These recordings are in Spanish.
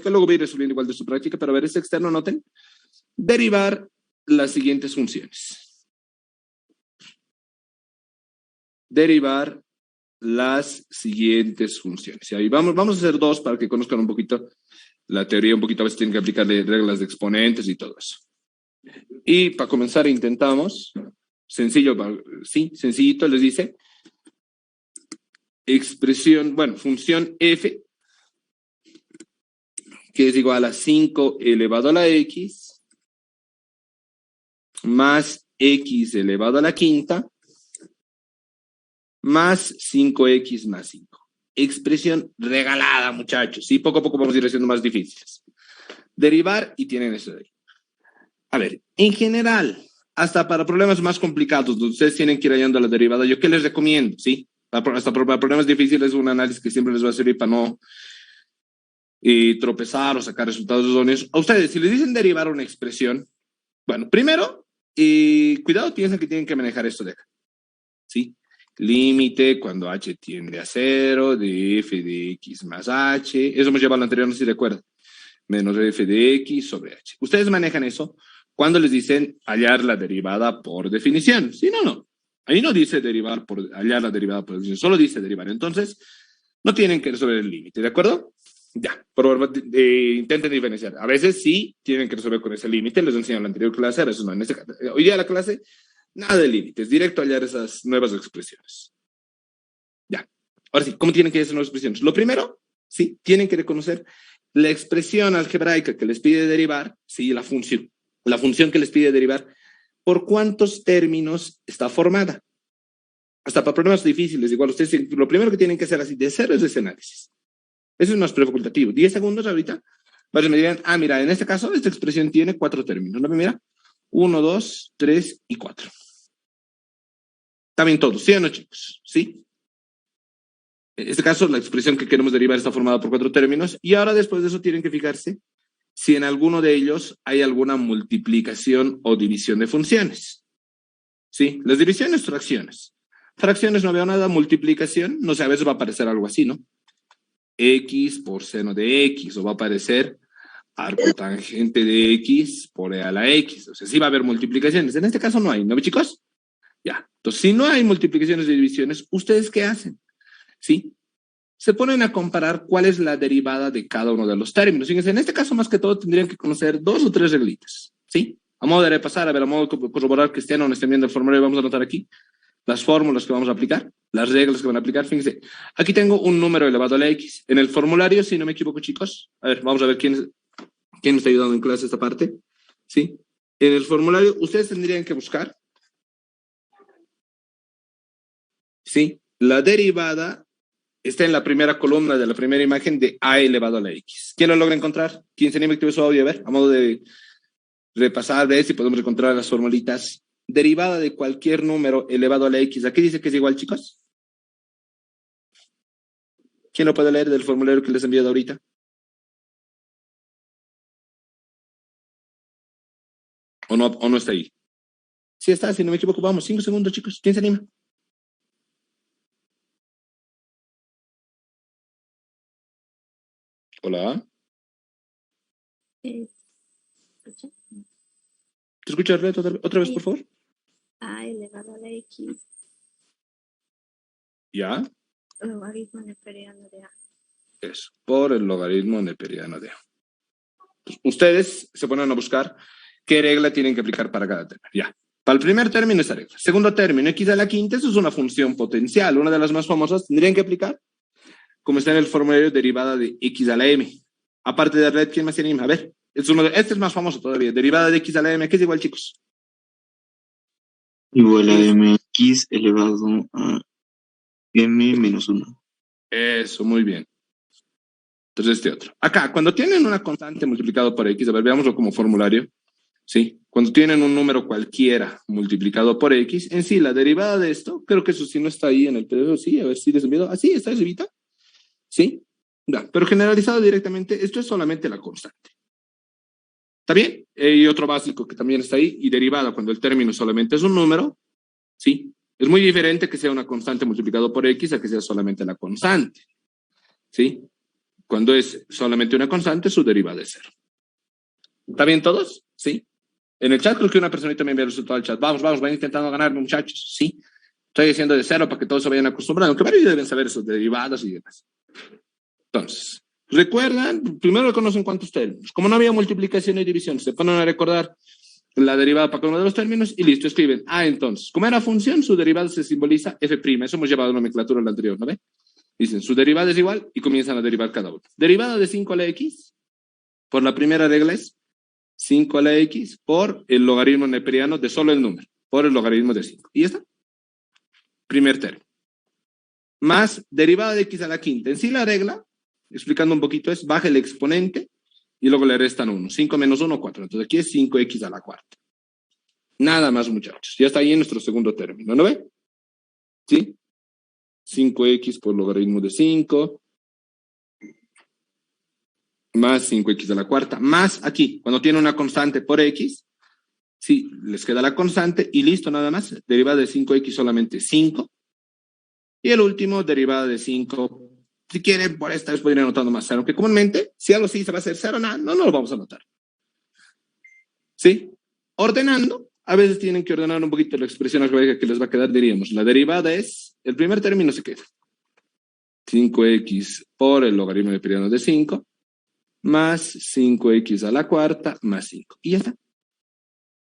práctica, luego voy a ir resolviendo igual de su práctica, pero a ver, este externo, noten, derivar las siguientes funciones. Derivar las siguientes funciones. Y ahí vamos a hacer dos para que conozcan un poquito la teoría, un poquito a veces tienen que aplicarle reglas de exponentes y todo eso. Y para comenzar intentamos, sencillo, sí, sencillito, les dice, expresión, bueno, función f, que es igual a 5 elevado a la x, más x elevado a la quinta, más 5x más 5. Expresión regalada, muchachos. Sí, poco a poco vamos a ir haciendo más difíciles. Derivar y tienen eso de ahí. A ver, en general, hasta para problemas más complicados, donde ustedes tienen que ir hallando la derivada, ¿yo qué les recomiendo? Sí, hasta para problemas difíciles, un análisis que siempre les va a servir para no tropezar o sacar resultados erróneos. A ustedes, si les dicen derivar una expresión, bueno, primero, cuidado, piensen que tienen que manejar esto de acá. ¿Sí? Límite cuando h tiende a 0 de f de x más h. Eso hemos llevado al anterior, no sé si recuerdan. Menos f de x sobre h. Ustedes manejan eso cuando les dicen hallar la derivada por definición. Sí, no. Ahí no dice derivar por hallar la derivada por definición, solo dice derivar. Entonces, no tienen que resolver el límite, ¿de acuerdo? Ya, intenten diferenciar. A veces sí tienen que resolver con ese límite, les enseño en la anterior clase, a veces no. Hoy día la clase, nada de límites, directo a hallar esas nuevas expresiones. Ya, ahora sí, ¿cómo tienen que hallar esas nuevas expresiones? Lo primero, sí, tienen que reconocer la expresión algebraica que les pide derivar, sí, la función que les pide derivar, ¿por cuántos términos está formada? Hasta para problemas difíciles, igual ustedes, lo primero que tienen que hacer así de cero es ese análisis. Eso es más facultativo. 10 segundos ahorita, varios me dirán, mira, en este caso, esta expresión tiene 4 términos, ¿no? Mira, 1, 2, 3 y 4. También todos, ¿sí o no, chicos? ¿Sí? En este caso, la expresión que queremos derivar está formada por 4 términos, y ahora después de eso tienen que fijarse si en alguno de ellos hay alguna multiplicación o división de funciones. ¿Sí? Las divisiones, fracciones. Fracciones no veo nada, multiplicación, no sé, a veces va a aparecer algo así, ¿no? X por seno de X, o va a aparecer arco tangente de X por E a la X. O sea, sí va a haber multiplicaciones. En este caso no hay, ¿no, chicos? Ya. Entonces, si no hay multiplicaciones y divisiones, ¿ustedes qué hacen? ¿Sí? Se ponen a comparar cuál es la derivada de cada uno de los términos. Fíjense, en este caso, más que todo, tendrían que conocer 2 o 3 reglitas. ¿Sí? A modo de repasar, a ver, a modo de corroborar que estén o no estén viendo el formulario, vamos a anotar aquí las fórmulas que vamos a aplicar, las reglas que van a aplicar. Fíjense, aquí tengo un número elevado a la X. En el formulario, si no me equivoco, chicos, a ver, vamos a ver quién me está ayudando en clase esta parte. ¿Sí? En el formulario, ustedes tendrían que buscar, ¿sí? La derivada está en la primera columna de la primera imagen de a elevado a la X. ¿Quién lo logra encontrar? ¿Quién se anima a activar su audio? A ver, a modo de repasar, ver si podemos encontrar las formulitas. Derivada de cualquier número elevado a la X. ¿A qué dice que es igual, chicos? ¿Quién lo puede leer del formulario que les he enviado ahorita? ¿O no está ahí? Sí está, si no me equivoco, vamos, 5 segundos, chicos. ¿Quién se anima? Hola. ¿Te ¿Te escuchas, Reto, otra vez, por favor? A elevado a la X. ¿Ya? Logaritmo neperiano de A. Eso, por el logaritmo neperiano de A. Entonces, ustedes se ponen a buscar qué regla tienen que aplicar para cada término. Ya. Para el primer término, esa regla. Segundo término, x a la quinta, eso es una función potencial. Una de las más famosas, tendrían que aplicar, como está en el formulario, derivada de x a la m. Aparte de red, ¿quién más se anima? A ver, este es más famoso todavía. Derivada de x a la m, ¿qué es igual, chicos? Igual a mx elevado a m menos 1. Eso, muy bien. Entonces este otro. Acá, cuando tienen una constante multiplicado por x, a ver, veámoslo como formulario. ¿Sí? Cuando tienen un número cualquiera multiplicado por x, en sí, la derivada de esto, creo que eso sí no está ahí en el PDF, sí, a ver si les envío. Así está, Evita. ¿Sí? Ya, pero generalizado directamente, esto es solamente la constante. ¿Está bien? Y otro básico que también está ahí, y derivada cuando el término solamente es un número, ¿sí? Es muy diferente que sea una constante multiplicado por x a que sea solamente la constante, ¿sí? Cuando es solamente una constante, su derivada es 0. ¿Está bien todos? Sí. En el chat creo que una personita me envía el resultado al chat. Vamos, vayan intentando ganarme, muchachos. Sí. Estoy diciendo de 0 para que todos se vayan acostumbrando, aunque varios deben saber sus derivadas y demás. Entonces, recuerdan, primero reconocen cuántos términos. Como no había multiplicación y división, se ponen a recordar la derivada para cada uno de los términos y listo, escriben. Entonces, como era función, su derivada se simboliza f'. Eso hemos llevado a la nomenclatura en la anterior, ¿no ve? Dicen, su derivada es igual y comienzan a derivar cada uno. Derivada de 5 a la x, por la primera regla es 5 a la x por el logaritmo neperiano de solo el número, por el logaritmo de 5. Y ya está. Primer término. Más derivada de x a la quinta. En sí la regla, explicando un poquito, es baja el exponente y luego le restan 1. 5 menos 1, 4. Entonces aquí es 5x a la cuarta. Nada más, muchachos. Ya está ahí en nuestro segundo término, ¿no ve? ¿Sí? 5x por logaritmo de 5. Más 5x a la cuarta. Más aquí, cuando tiene una constante por x, sí, les queda la constante y listo, nada más. Derivada de 5x solamente 5. Y el último, derivada de 5. Si quieren, por esta vez podrían anotando más 0. Aunque comúnmente, si algo sí se va a hacer 0, no lo vamos a anotar. ¿Sí? Ordenando, a veces tienen que ordenar un poquito la expresión algebraica que les va a quedar, diríamos. La derivada es, el primer término se queda. 5x por el logaritmo neperiano de 5, más 5x a la cuarta, más 5. Y ya está.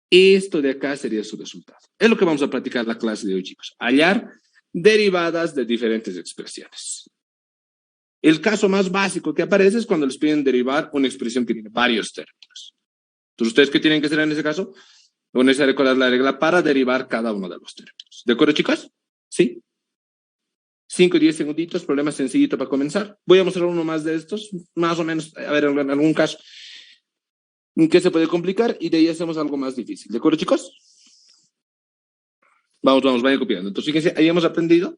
Esto de acá sería su resultado. Es lo que vamos a practicar la clase de hoy, chicos. Hallar derivadas de diferentes expresiones. El caso más básico que aparece es cuando les piden derivar una expresión que tiene varios términos. Entonces, ¿ustedes qué tienen que hacer en ese caso? Ponerse a recordar la regla para derivar cada uno de los términos. ¿De acuerdo, chicos? ¿Sí? 5 y 10 segunditos, problema sencillito para comenzar. Voy a mostrar uno más de estos, más o menos, a ver, en algún caso, en qué se puede complicar y de ahí hacemos algo más difícil. ¿De acuerdo, chicos? Vamos, vayan copiando. Entonces, fíjense, ahí hemos aprendido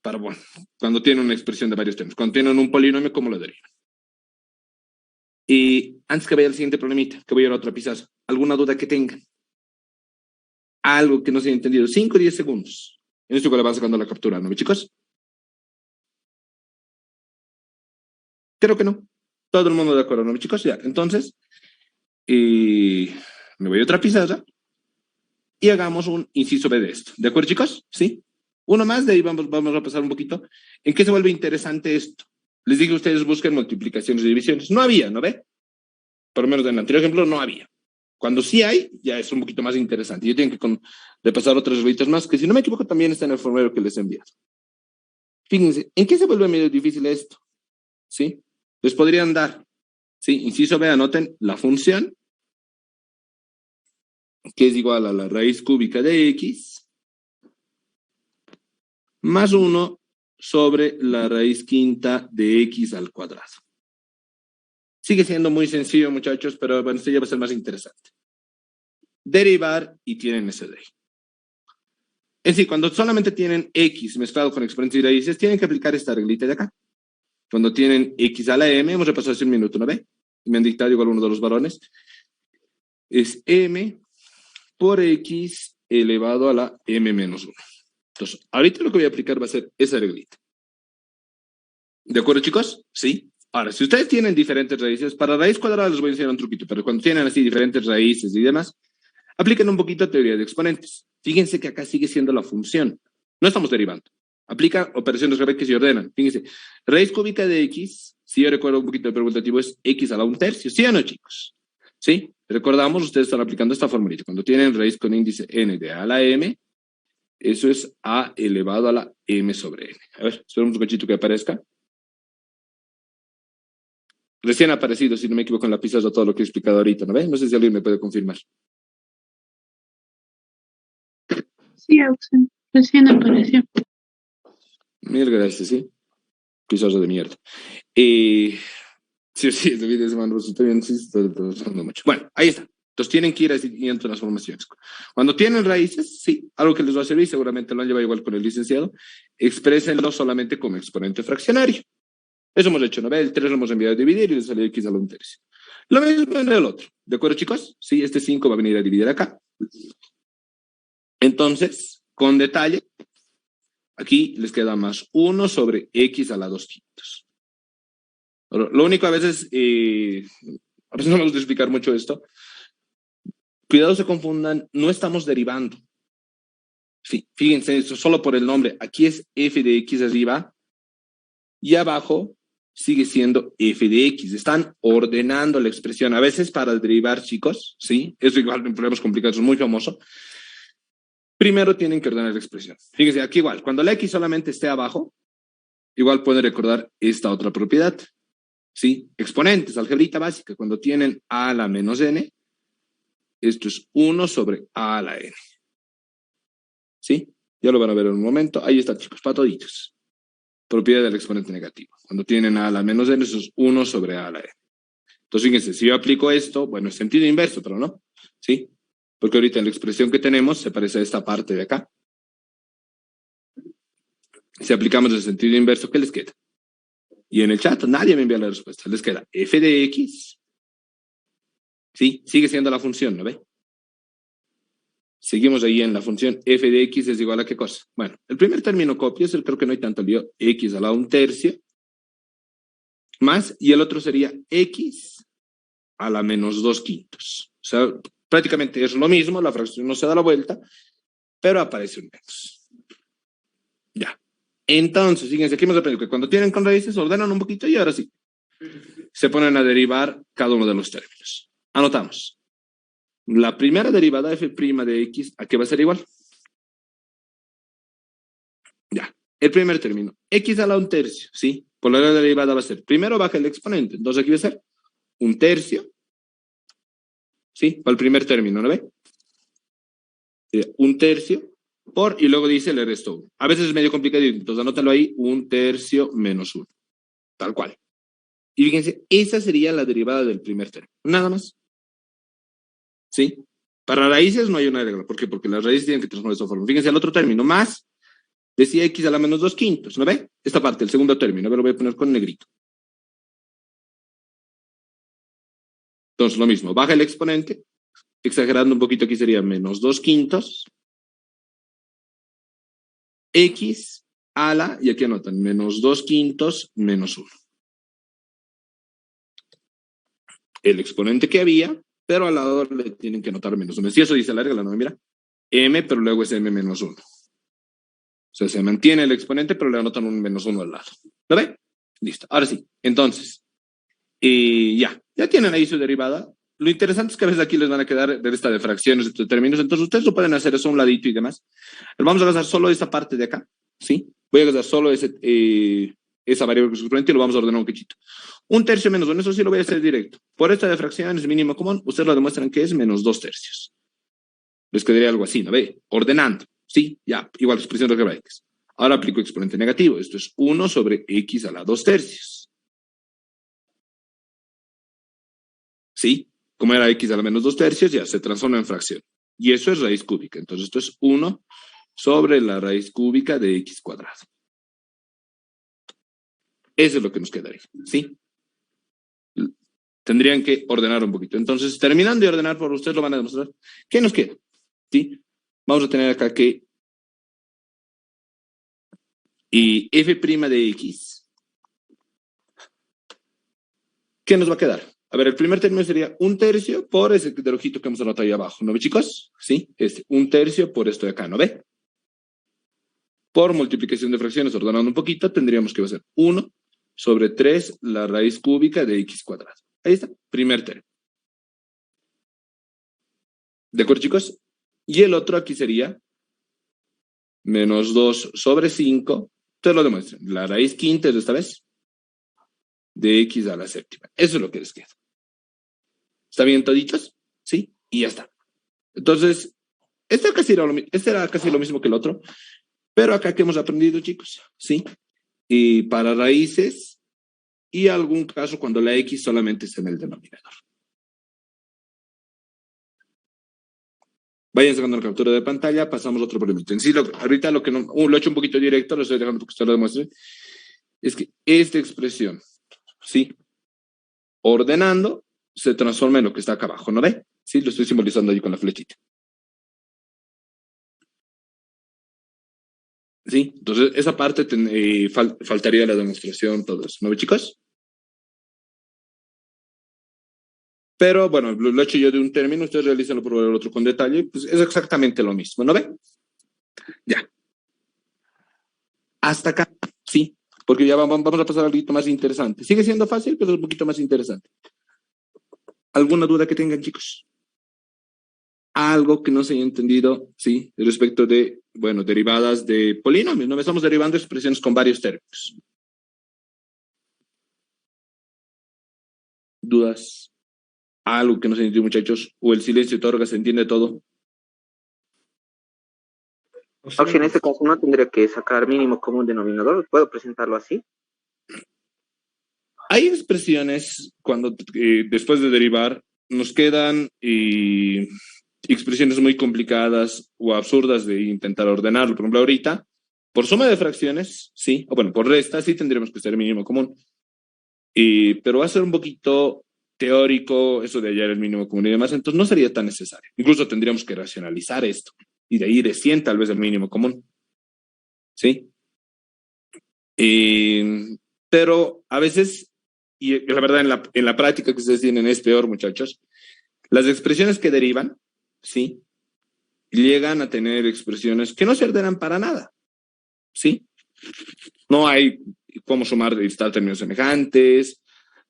para, bueno, cuando tienen una expresión de varios términos, cuando tienen un polinomio, ¿cómo lo derivan? Y antes que vaya al siguiente problemita, que voy a ir a otra pizarra, ¿alguna duda que tengan? Algo que no se haya entendido. 5 o 10 segundos. En esto que le van sacando la captura, ¿no, chicos? Creo que no. Todo el mundo de acuerdo, ¿no, chicos? Ya, entonces, me voy a otra pizarra y hagamos un inciso B de esto. ¿De acuerdo, chicos? ¿Sí? Uno más, de ahí vamos a pasar un poquito. ¿En qué se vuelve interesante esto? Les dije, ustedes busquen multiplicaciones y divisiones. No había, ¿no ve? Por lo menos en el anterior ejemplo no había. Cuando sí hay, ya es un poquito más interesante. Yo tengo que repasar otras reglitas más, que si no me equivoco también está en el formulario que les he enviado. Fíjense, ¿en qué se vuelve medio difícil esto? ¿Sí? Les podrían dar, ¿sí? Inciso B, anoten la función, que es igual a la raíz cúbica de x, más 1 sobre la raíz quinta de x al cuadrado. Sigue siendo muy sencillo, muchachos, pero bueno, esto ya va a ser más interesante. Derivar y tienen ese de ahí. Es decir, cuando solamente tienen x mezclado con exponentes y raíces, tienen que aplicar esta reglita de acá. Cuando tienen x a la m, hemos repasado hace un minuto, ¿no ve? Me han dictado igual uno de los varones. Es m por x elevado a la m menos 1. Entonces, ahorita lo que voy a aplicar va a ser esa reglita. ¿De acuerdo, chicos? Sí. Ahora, si ustedes tienen diferentes raíces, para raíz cuadrada les voy a enseñar un truquito, pero cuando tienen así diferentes raíces y demás, apliquen un poquito teoría de exponentes. Fíjense que acá sigue siendo la función. No estamos derivando. Aplica operaciones que se ordenan. Fíjense, raíz cúbica de x, si yo recuerdo un poquito el preguntativo, es x a la 1/3. ¿Sí o no, chicos? ¿Sí? Recordamos, ustedes están aplicando esta formulita. Cuando tienen raíz con índice n de a a la m, eso es a elevado a la m sobre n. A ver, esperamos un cachito que aparezca. Recién ha aparecido, si no me equivoco, en la pizarra todo lo que he explicado ahorita, ¿no ve? No sé si alguien me puede confirmar. Sí, Auxen, recién apareció. Mil gracias, ¿sí? Pizarra de mierda. Sí, el video se mandó, está bien, sí, está usando mucho. Bueno, ahí está. Entonces tienen que ir haciendo transformaciones. Cuando tienen raíces, sí, algo que les va a servir, seguramente lo han llevado igual con el licenciado, exprésenlo solamente como exponente fraccionario. Eso hemos hecho, ¿no ve? El 3 lo hemos enviado a dividir y le salió x a la 1/3. Lo mismo en el otro. ¿De acuerdo, chicos? Sí, este 5 va a venir a dividir acá. Entonces, con detalle, aquí les queda más 1 sobre x a la 2/5. Lo único a veces no me gusta explicar mucho esto. Cuidado se confundan, no estamos derivando. Sí, fíjense, eso solo por el nombre. Aquí es f de x arriba y abajo sigue siendo f de x. Están ordenando la expresión. A veces para derivar, chicos, ¿sí? Eso igual en problemas complicados es muy famoso. Primero tienen que ordenar la expresión. Fíjense, aquí igual, cuando la x solamente esté abajo, igual pueden recordar esta otra propiedad. ¿Sí? Exponentes, algebrita básica, cuando tienen a a la menos n, esto es 1 sobre a a la n. ¿Sí? Ya lo van a ver en un momento. Ahí está, chicos, para toditos. Propiedad del exponente negativo. Cuando tienen a la menos n, eso es 1 sobre a la n. Entonces, fíjense, si yo aplico esto, bueno, es sentido inverso, pero no. ¿Sí? Porque ahorita en la expresión que tenemos se parece a esta parte de acá. Si aplicamos el sentido inverso, ¿qué les queda? Y en el chat nadie me envía la respuesta. Les queda f de x. ¿Sí? Sigue siendo la función, ¿no ve? Seguimos ahí en la función f de x es igual a ¿qué cosa? Bueno, el primer término copio, es el creo que no hay tanto lío, x a la 1/3 más, y el otro sería x a la menos 2/5. O sea, prácticamente es lo mismo, la fracción no se da la vuelta, pero aparece un menos. Ya. Entonces, fíjense, aquí hemos aprendido que cuando tienen con raíces, ordenan un poquito y ahora sí, se ponen a derivar cada uno de los términos. Anotamos. La primera derivada f' de x, ¿a qué va a ser igual? Ya. El primer término, x a la 1/3, ¿sí? Por la derivada va a ser, primero baja el exponente, entonces aquí va a ser 1/3, ¿sí? Para el primer término, ¿no ve? 1/3 por, y luego dice el resto 1. A veces es medio complicado, entonces anótalo ahí, 1/3 menos 1. Tal cual. Y fíjense, esa sería la derivada del primer término. Nada más. ¿Sí? Para raíces no hay una regla. ¿Por qué? Porque las raíces tienen que transformar de esta forma. Fíjense, el otro término, más, decía x a la menos 2/5. ¿No ve? Esta parte, el segundo término. A ver, lo voy a poner con negrito. Entonces, lo mismo. Baja el exponente. Exagerando un poquito, aquí sería menos 2/5. X a la, y aquí anotan, menos 2/5 menos 1. El exponente que había, pero al lado le tienen que anotar menos 1. Si eso dice la regla, ¿no? Mira, m, pero luego es m menos 1. O sea, se mantiene el exponente, pero le anotan un menos 1 al lado. ¿Lo ve? Listo. Ahora sí. Entonces, ya tienen ahí su derivada. Lo interesante es que a veces aquí les van a quedar de esta de fracciones, de términos. Entonces, ustedes lo pueden hacer eso a un ladito y demás. Pero vamos a gastar solo esta parte de acá. ¿Sí? Voy a gastar solo esa variable que es exponente y lo vamos a ordenar un cachito. 1/3 menos 1, eso sí lo voy a hacer directo. Por esta de fracciones mínimo común, ustedes lo demuestran que es menos 2/3. Les quedaría algo así, ¿no ve? Ordenando, ¿sí? Ya, igual expresión de algebraicas. Ahora aplico exponente negativo. Esto es 1 sobre x a la 2/3. ¿Sí? Como era x a la menos 2/3, ya se transforma en fracción. Y eso es raíz cúbica. Entonces esto es 1 sobre la raíz cúbica de x cuadrado. Eso es lo que nos quedaría, ¿sí? Tendrían que ordenar un poquito. Entonces, terminando de ordenar, por ustedes lo van a demostrar. ¿Qué nos queda? ¿Sí? Vamos a tener acá que f' de x. ¿Qué nos va a quedar? A ver, el primer término sería 1/3 por ese del ojito que hemos anotado ahí abajo. ¿No ve, chicos? ¿Sí? 1/3 por esto de acá, ¿no ve? Por multiplicación de fracciones, ordenando un poquito, tendríamos que va a ser 1 sobre 3 la raíz cúbica de x cuadrado. Ahí está, primer término. ¿De acuerdo, chicos? Y el otro aquí sería menos 2 sobre 5. Ustedes lo demuestran. La raíz quinta de esta vez de x a la séptima. Eso es lo que les queda. ¿Está bien toditos? ¿Sí? Y ya está. Entonces, este era casi lo mismo que el otro. Pero acá que hemos aprendido, chicos, ¿sí? Y para raíces y algún caso cuando la x solamente está en el denominador. Vayan sacando la captura de pantalla, pasamos a otro problemita. En sí, ahorita lo que no, lo he hecho un poquito directo, lo estoy dejando porque usted lo demuestre, es que esta expresión, ¿sí? Ordenando, se transforma en lo que está acá abajo, ¿no ve? Sí, lo estoy simbolizando ahí con la flechita. ¿Sí? Entonces, esa parte faltaría la demostración, todo eso. ¿No ve, chicos? Pero bueno, lo he hecho yo de un término, ustedes realizan por el otro con detalle, pues es exactamente lo mismo, ¿no ve? Ya. Hasta acá, sí, porque ya vamos a pasar a algo más interesante. Sigue siendo fácil, pero es un poquito más interesante. ¿Alguna duda que tengan, chicos? Algo que no se haya entendido, sí, respecto de, bueno, derivadas de polinomios, ¿no? Estamos derivando expresiones con varios términos. ¿Dudas? ¿Algo que no se entendió, muchachos? ¿O el silencio otorga, se entiende todo? Oxi, en este caso no tendría que sacar mínimo común denominador, ¿puedo presentarlo así? Hay expresiones cuando después de derivar nos quedan expresiones muy complicadas o absurdas de intentar ordenarlo. Por ejemplo, ahorita, por suma de fracciones, sí, o bueno, por resta, sí tendríamos que ser mínimo común. Pero va a ser un poquito teórico eso de hallar el mínimo común y demás, entonces no sería tan necesario. Incluso tendríamos que racionalizar esto y de ahí de 100 tal vez el mínimo común. ¿Sí? Pero a veces, y la verdad en la práctica que ustedes tienen es peor, muchachos, las expresiones que derivan, ¿sí? Llegan a tener expresiones que no se ordenan para nada, ¿sí? No hay cómo sumar y restar términos semejantes,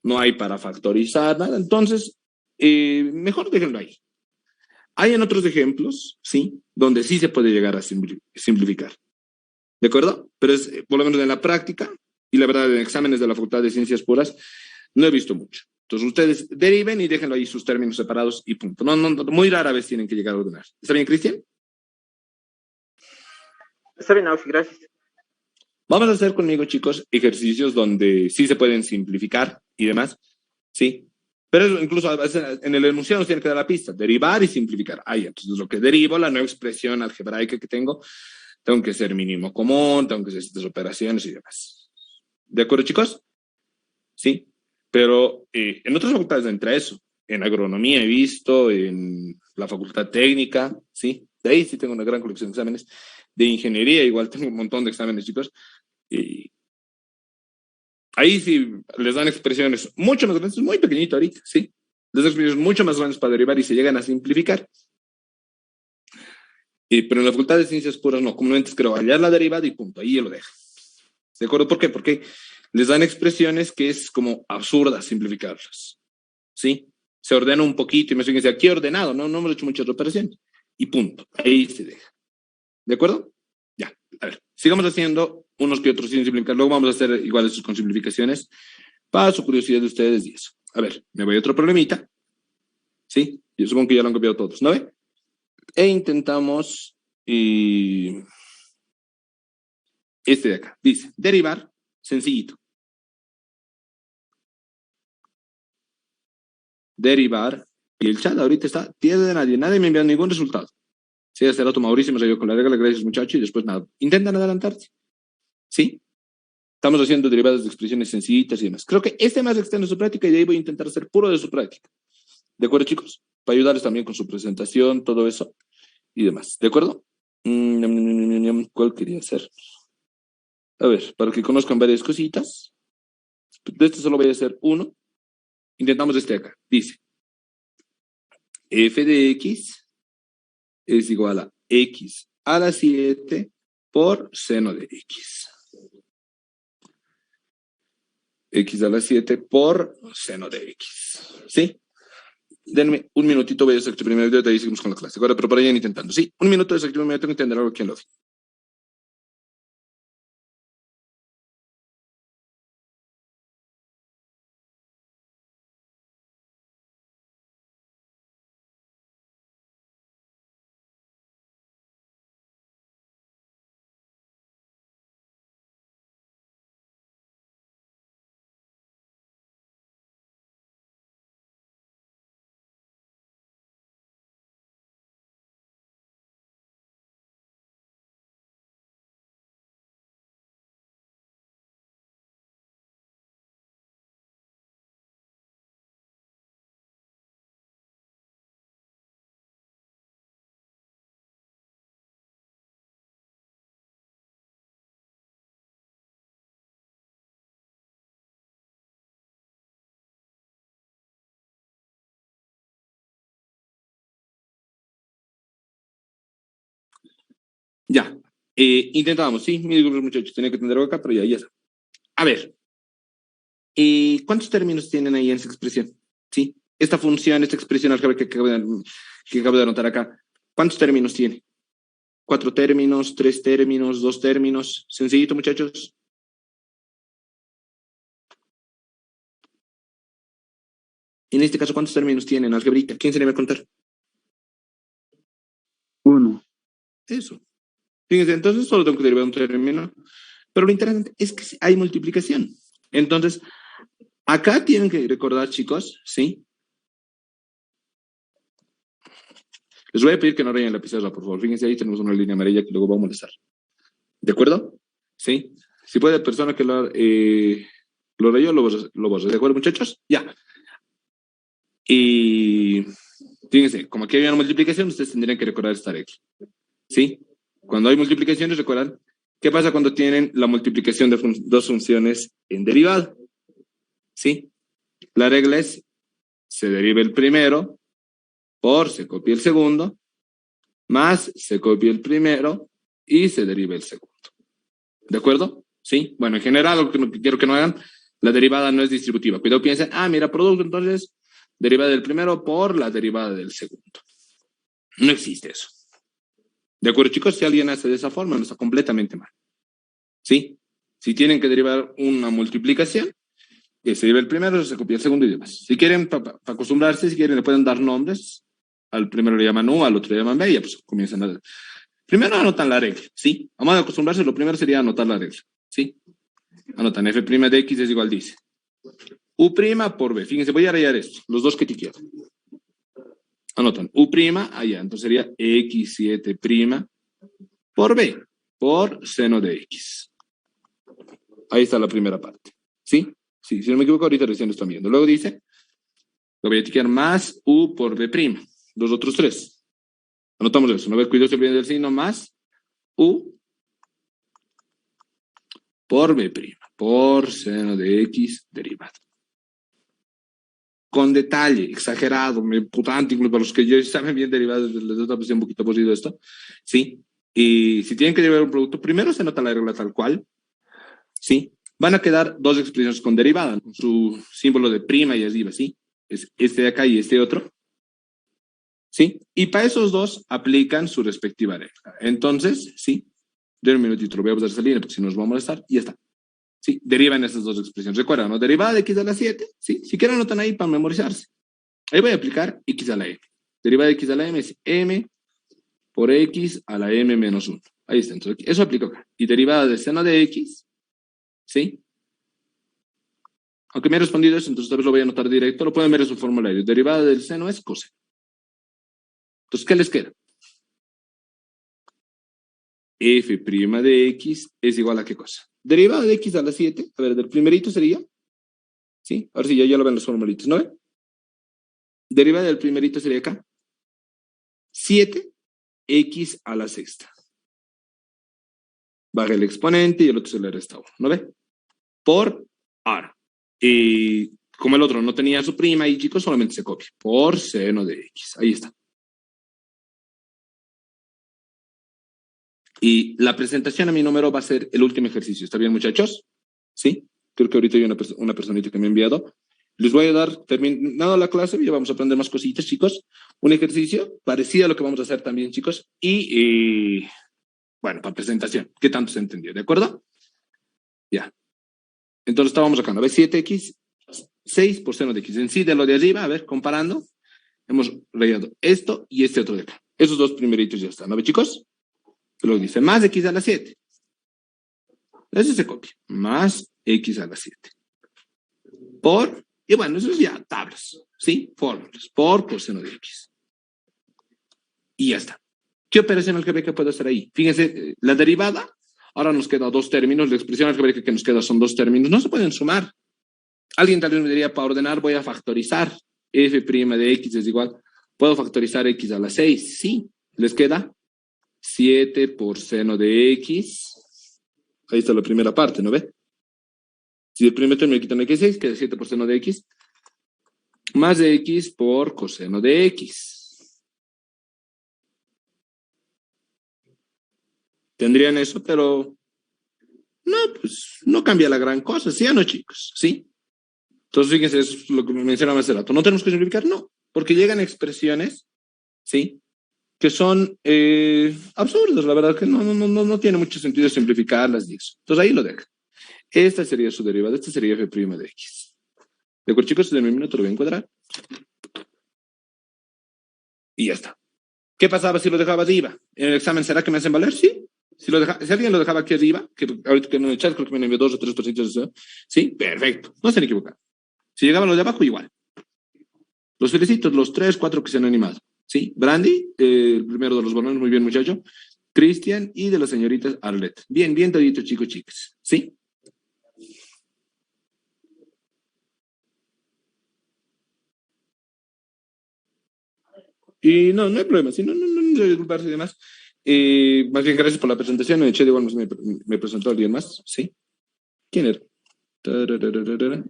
no hay para factorizar, nada. Entonces, mejor déjenlo ahí. Hay en otros ejemplos, ¿sí? Donde sí se puede llegar a simplificar. ¿De acuerdo? Pero es, por lo menos en la práctica, y la verdad en exámenes de la Facultad de Ciencias Puras, no he visto mucho. Entonces ustedes deriven y déjenlo ahí sus términos separados y punto. No, muy rara vez tienen que llegar a ordenar. ¿Está bien, Cristian? Está bien, Oxi, gracias. Vamos a hacer conmigo, chicos, ejercicios donde sí se pueden simplificar y demás, ¿sí? Pero eso incluso a veces en el enunciado nos tiene que dar la pista, derivar y simplificar. Ahí, entonces lo que derivo, la nueva expresión algebraica que tengo que ser mínimo común, tengo que hacer estas operaciones y demás. ¿De acuerdo, chicos? Sí. Pero en otras facultades entra eso. En agronomía he visto, en la facultad técnica, ¿sí? De ahí sí tengo una gran colección de exámenes. De ingeniería igual tengo un montón de exámenes, chicos. Y ahí sí les dan expresiones mucho más grandes, muy pequeñito ahorita, ¿sí? Les dan expresiones mucho más grandes para derivar y se llegan a simplificar. Pero en la Facultad de Ciencias Puras no, comúnmente creo hallar la derivada y punto, ahí ya lo deja. ¿De acuerdo? ¿Por qué? Porque les dan expresiones que es como absurdas simplificarlas, ¿sí? Se ordena un poquito y me dicen, aquí ordenado, no hemos hecho muchas operaciones. Y punto, ahí se deja. ¿De acuerdo? Ya, a ver, sigamos haciendo unos que otros sin simplificar, luego vamos a hacer igual estos con simplificaciones para su curiosidad de ustedes y eso. A ver, me voy a otro problemita, ¿sí? Yo supongo que ya lo han copiado todos, ¿no ve? E intentamos este de acá. Dice, derivar, sencillito. Derivar, y el chat ahorita está tierra de nadie me envía ningún resultado. Sí, hace rato Mauricio me salió con la regla, gracias muchachos, y después nada. Intentan adelantarse, ¿sí? Estamos haciendo derivadas de expresiones sencillitas y demás. Creo que este más extenso de su práctica y de ahí voy a intentar hacer puro de su práctica. ¿De acuerdo, chicos? Para ayudarles también con su presentación, todo eso y demás. ¿De acuerdo? ¿Cuál quería hacer? A ver, para que conozcan varias cositas. De este solo voy a hacer uno. Intentamos este acá. Dice, f de x es igual a x a la 7 por seno de x. X a la 7 por seno de x. ¿Sí? Denme un minutito, voy a desactivar mi video y ahí seguimos con la clase. Ahora, pero por ahí intentando. Sí, un minuto desactivar mi video, tengo que entender algo aquí en lo vi. Ya. Intentábamos, sí, mis muchachos, tenía que tener algo acá, pero ya está. A ver. ¿Cuántos términos tienen ahí en esa expresión? ¿Sí? Esta función, esta expresión álgebra que acabo de anotar acá, ¿cuántos términos tiene? 4 términos, 3 términos, 2 términos. Sencillito, muchachos. En este caso, ¿cuántos términos tienen, algebrita? ¿Quién se le va a contar? 1. Eso. Fíjense, entonces solo tengo que derivar un término. Pero lo interesante es que hay multiplicación. Entonces, acá tienen que recordar, chicos, ¿sí? Les voy a pedir que no rayen la pizarra, por favor. Fíjense, ahí tenemos una línea amarilla que luego va a molestar. ¿De acuerdo? ¿Sí? Si puede, persona que lo rayó, lo borra. ¿De acuerdo, muchachos? Ya. Y fíjense, como aquí hay una multiplicación, ustedes tendrían que recordar esta regla. ¿Sí? Cuando hay multiplicaciones, recuerdan, ¿qué pasa cuando tienen la multiplicación de dos funciones en derivada? ¿Sí? La regla es, se deriva el primero por se copia el segundo, más se copia el primero y se deriva el segundo. ¿De acuerdo? ¿Sí? Bueno, en general, lo que quiero que no hagan, la derivada no es distributiva. Cuidado, piensen, mira, producto, entonces, derivada del primero por la derivada del segundo. No existe eso. ¿De acuerdo, chicos? Si alguien hace de esa forma, no está completamente mal. ¿Sí? Si tienen que derivar una multiplicación, que se deriva el primero, se copia el segundo y demás. Si quieren, para acostumbrarse, si quieren, le pueden dar nombres. Al primero le llaman U, al otro le llaman B, y ya pues comienzan a... Primero anotan la regla, ¿sí? Vamos a acostumbrarse, lo primero sería anotar la regla, ¿sí? Anotan f' de x es igual, dice. U' por B. Fíjense, voy a rayar esto, los dos que te quiero. Anotan U', allá, entonces sería x7' por B, por seno de x. Ahí está la primera parte, ¿sí? Sí, si no me equivoco, ahorita recién lo están viendo. Luego dice, lo voy a etiquetar más U por B', los otros tres. Anotamos eso, no ver, cuidado siempre del signo, más U por B', por seno de x derivado. Con detalle, exagerado, putante, incluso para los que ya saben bien derivados, les da un poquito aburrido esto, ¿sí? Y si tienen que derivar un producto, primero se nota la regla tal cual, ¿sí? Van a quedar dos expresiones con derivada, con su símbolo de prima y arriba, ¿sí? Es este de acá y este otro, ¿sí? Y para esos dos aplican su respectiva regla. Entonces, ¿sí? De un minutito, lo voy a pasar esa línea porque si nos va a molestar, y ya está. Sí, derivan esas dos expresiones. Recuerda, ¿no? Derivada de x a la 7, ¿sí? Si quieren anotan ahí para memorizarse. Ahí voy a aplicar x a la m. Derivada de x a la m es m por x a la m menos 1. Ahí está. Entonces, eso aplico acá. Y derivada del seno de x, ¿sí? Aunque me ha respondido eso, entonces tal vez lo voy a anotar directo. Lo pueden ver en su formulario. Derivada del seno es coseno. Entonces, ¿qué les queda? F' de x es igual a ¿qué cosa? Derivada de x a la 7. A ver, del primerito sería... ¿Sí? Ahora sí, ya lo ven los formalitos, ¿no ven? Derivada del primerito sería acá. 7x a la sexta. Baja el exponente y el otro se le resta 1, ¿no ve? Por ahora. Y como el otro no tenía su prima y chicos, solamente se copia. Por seno de x. Ahí está. Y la presentación a mi número va a ser el último ejercicio. ¿Está bien, muchachos? ¿Sí? Creo que ahorita hay una personita que me ha enviado. Les voy a dar, terminado la clase, ya vamos a aprender más cositas, chicos. Un ejercicio parecido a lo que vamos a hacer también, chicos. Y bueno, para presentación. ¿Qué tanto se entendió? ¿De acuerdo? Ya. Entonces estábamos acá, ¿no ves? 7x, 6 por seno de x. En sí, de lo de arriba, a ver, comparando, hemos rayado esto y este otro de acá. Esos dos primeritos ya están, ¿no ves, chicos? Luego dice, más x a la 7. Eso se copia. Más x a la 7. Por, y bueno, eso es ya tablas, ¿sí? Fórmulas. Por coseno de x. Y ya está. ¿Qué operación algebraica puedo hacer ahí? Fíjense, la derivada, ahora nos queda dos términos. La expresión algebraica que nos queda son dos términos. No se pueden sumar. Alguien tal vez me diría, para ordenar voy a factorizar. F' de x es igual. ¿Puedo factorizar x a la 6? Sí. Les queda 7 por seno de x. Ahí está la primera parte, ¿no ve? Si el primer término quitan x6, queda 7 por seno de x. Más de x por coseno de x. Tendrían eso, pero no, pues no cambia la gran cosa, ¿sí o no, chicos? ¿Sí? Entonces, fíjense, eso es lo que me mencionaba hace rato. ¿No tenemos que simplificar? No, porque llegan expresiones, ¿sí? Que son absurdas, la verdad que no tiene mucho sentido simplificarlas y eso. Entonces, ahí lo deja. Esta sería su derivada, esta sería f' de x. ¿De acuerdo, chicos? En un minuto lo voy a encuadrar. Y ya está. ¿Qué pasaba si lo dejaba arriba? ¿En el examen será que me hacen valer? Sí. Si alguien lo dejaba aquí arriba, que ahorita que en el chat creo que me envió 2 o 3 cositas, sí, perfecto. No se han equivocado. Si llegaban los de abajo, igual. Los felicito, los 3, 4 que se han animado. Sí, Brandy, el primero de los balones, muy bien, muchacho. Cristian y de las señoritas Arlet. Bien, bien, todito, chicos, chicas. ¿Sí? Y no hay problema. Sí, no disculparse y demás. Más bien, gracias por la presentación. En el chat igual me presentó alguien más. ¿Sí? ¿Quién era? Tararararara.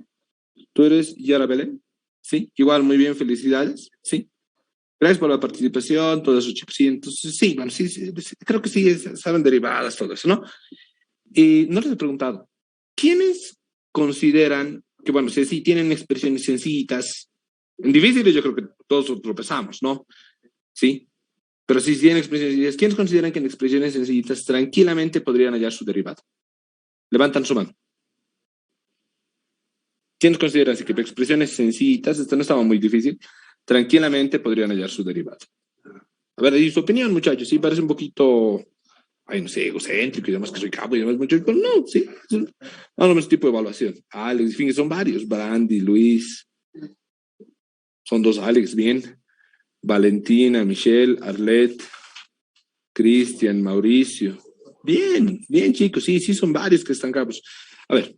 ¿Tú eres Yara Belén? Sí, igual, muy bien, felicidades. Sí. Gracias por la participación, todos esos chicos. Sí, entonces, sí, bueno, sí, creo que sí, saben derivadas, todo eso, ¿no? Y no les he preguntado, ¿quiénes consideran que, bueno, si tienen expresiones sencillitas, difíciles yo creo que todos tropezamos, ¿no? Sí, pero si tienen expresiones sencillas, ¿quiénes consideran que en expresiones sencillitas tranquilamente podrían hallar su derivado? Levantan su mano. ¿Quiénes consideran que para expresiones sencillitas, esto no estaba muy difícil, tranquilamente podrían hallar su derivado? A ver, y su opinión, muchachos, sí, parece un poquito, ay, no sé, egocéntrico y demás, que soy cabo y demás, muchachos, pero no, sí, es más o menos tipo de evaluación. Alex, en fin, son varios, Brandy, Luis, son 2 Alex, bien, Valentina, Michelle, Arlet, Cristian, Mauricio, bien, bien, chicos, sí, son varios que están cabos. A ver,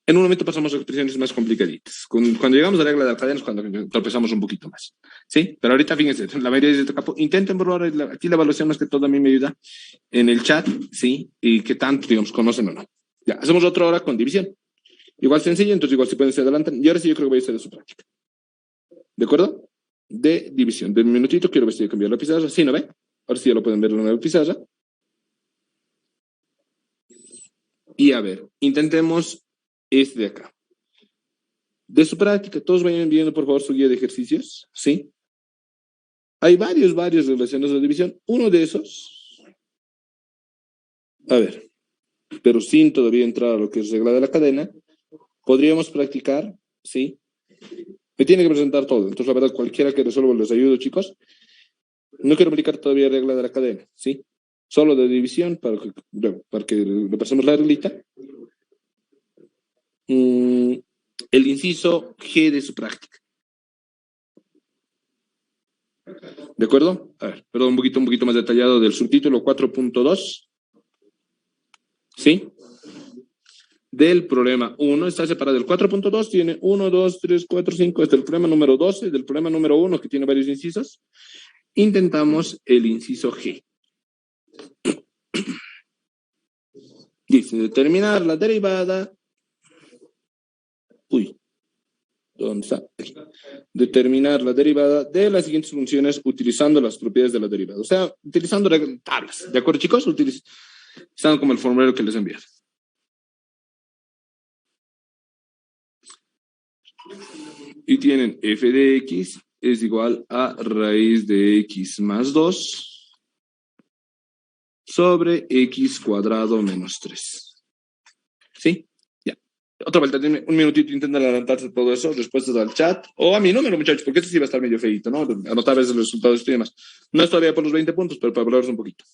en un momento pasamos a expresiones más complicaditas. Cuando llegamos a la regla de la cadena es cuando tropezamos un poquito más. ¿Sí? Pero ahorita, fíjense, la mayoría de este campo, intenten probar, aquí la evaluación más que todo a mí me ayuda en el chat, ¿sí? Y que tanto, digamos, conocen o no. Ya, hacemos otra hora con división. Igual sencillo, entonces igual si pueden se adelantan. Y ahora sí yo creo que voy a hacer de su práctica. ¿De acuerdo? De división. De un minutito quiero ver si cambiar la pizarra. ¿Sí, no ve? Ahora sí ya lo pueden ver en la nueva pizarra. Y a ver, intentemos este de acá. De su práctica, todos vayan viendo por favor su guía de ejercicios, ¿sí? Hay varios relacionados a la división. Uno de esos, a ver, pero sin todavía entrar a lo que es regla de la cadena, podríamos practicar, ¿sí? Me tiene que presentar todo. Entonces, la verdad, cualquiera que resuelva les ayudo, chicos. No quiero aplicar todavía regla de la cadena, ¿sí? Solo de división para que repasemos la reglita. El inciso G de su práctica. ¿De acuerdo? A ver, perdón, un poquito más detallado del subtítulo 4.2. ¿Sí? Del problema 1 está separado. El 4.2 tiene 1, 2, 3, 4, 5. Este es el problema número 12, del problema número 1 que tiene varios incisos. Intentamos el inciso G. Dice, determinar la derivada. ¿Dónde está? Aquí. Determinar la derivada de las siguientes funciones utilizando las propiedades de la derivada. O sea, utilizando tablas. ¿De acuerdo, chicos? Utilizando como el formulario que les envié. Y tienen f de x es igual a raíz de x más 2 sobre x cuadrado menos 3. ¿Sí? Ya. Otra vuelta, un minutito, intentan adelantarse todo eso, respuestas al chat, o a mi número, muchachos, porque este sí va a estar medio feito, ¿no? Anotar a veces los resultados y demás. No es todavía por los 20 puntos, pero para hablaros un poquito.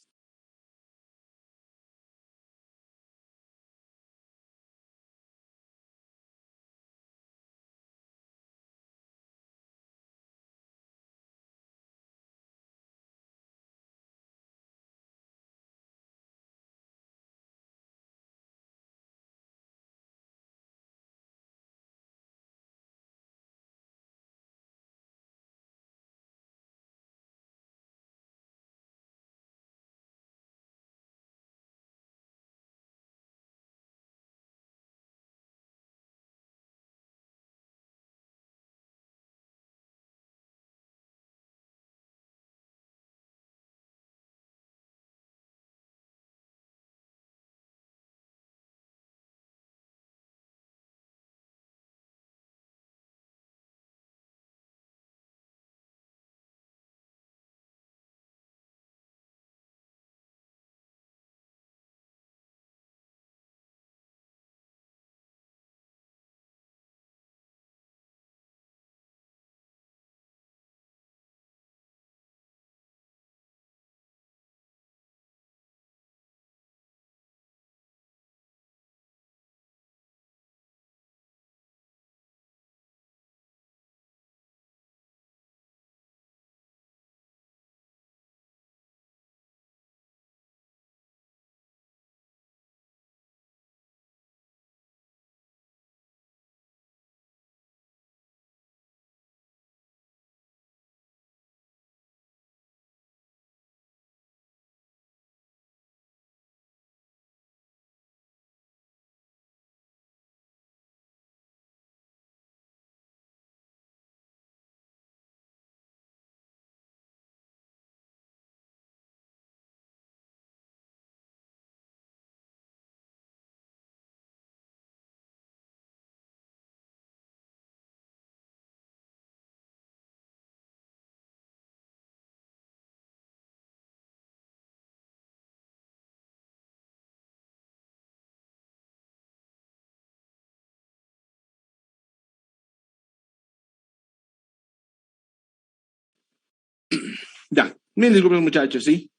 Ya, mil disculpas muchachos, ¿sí?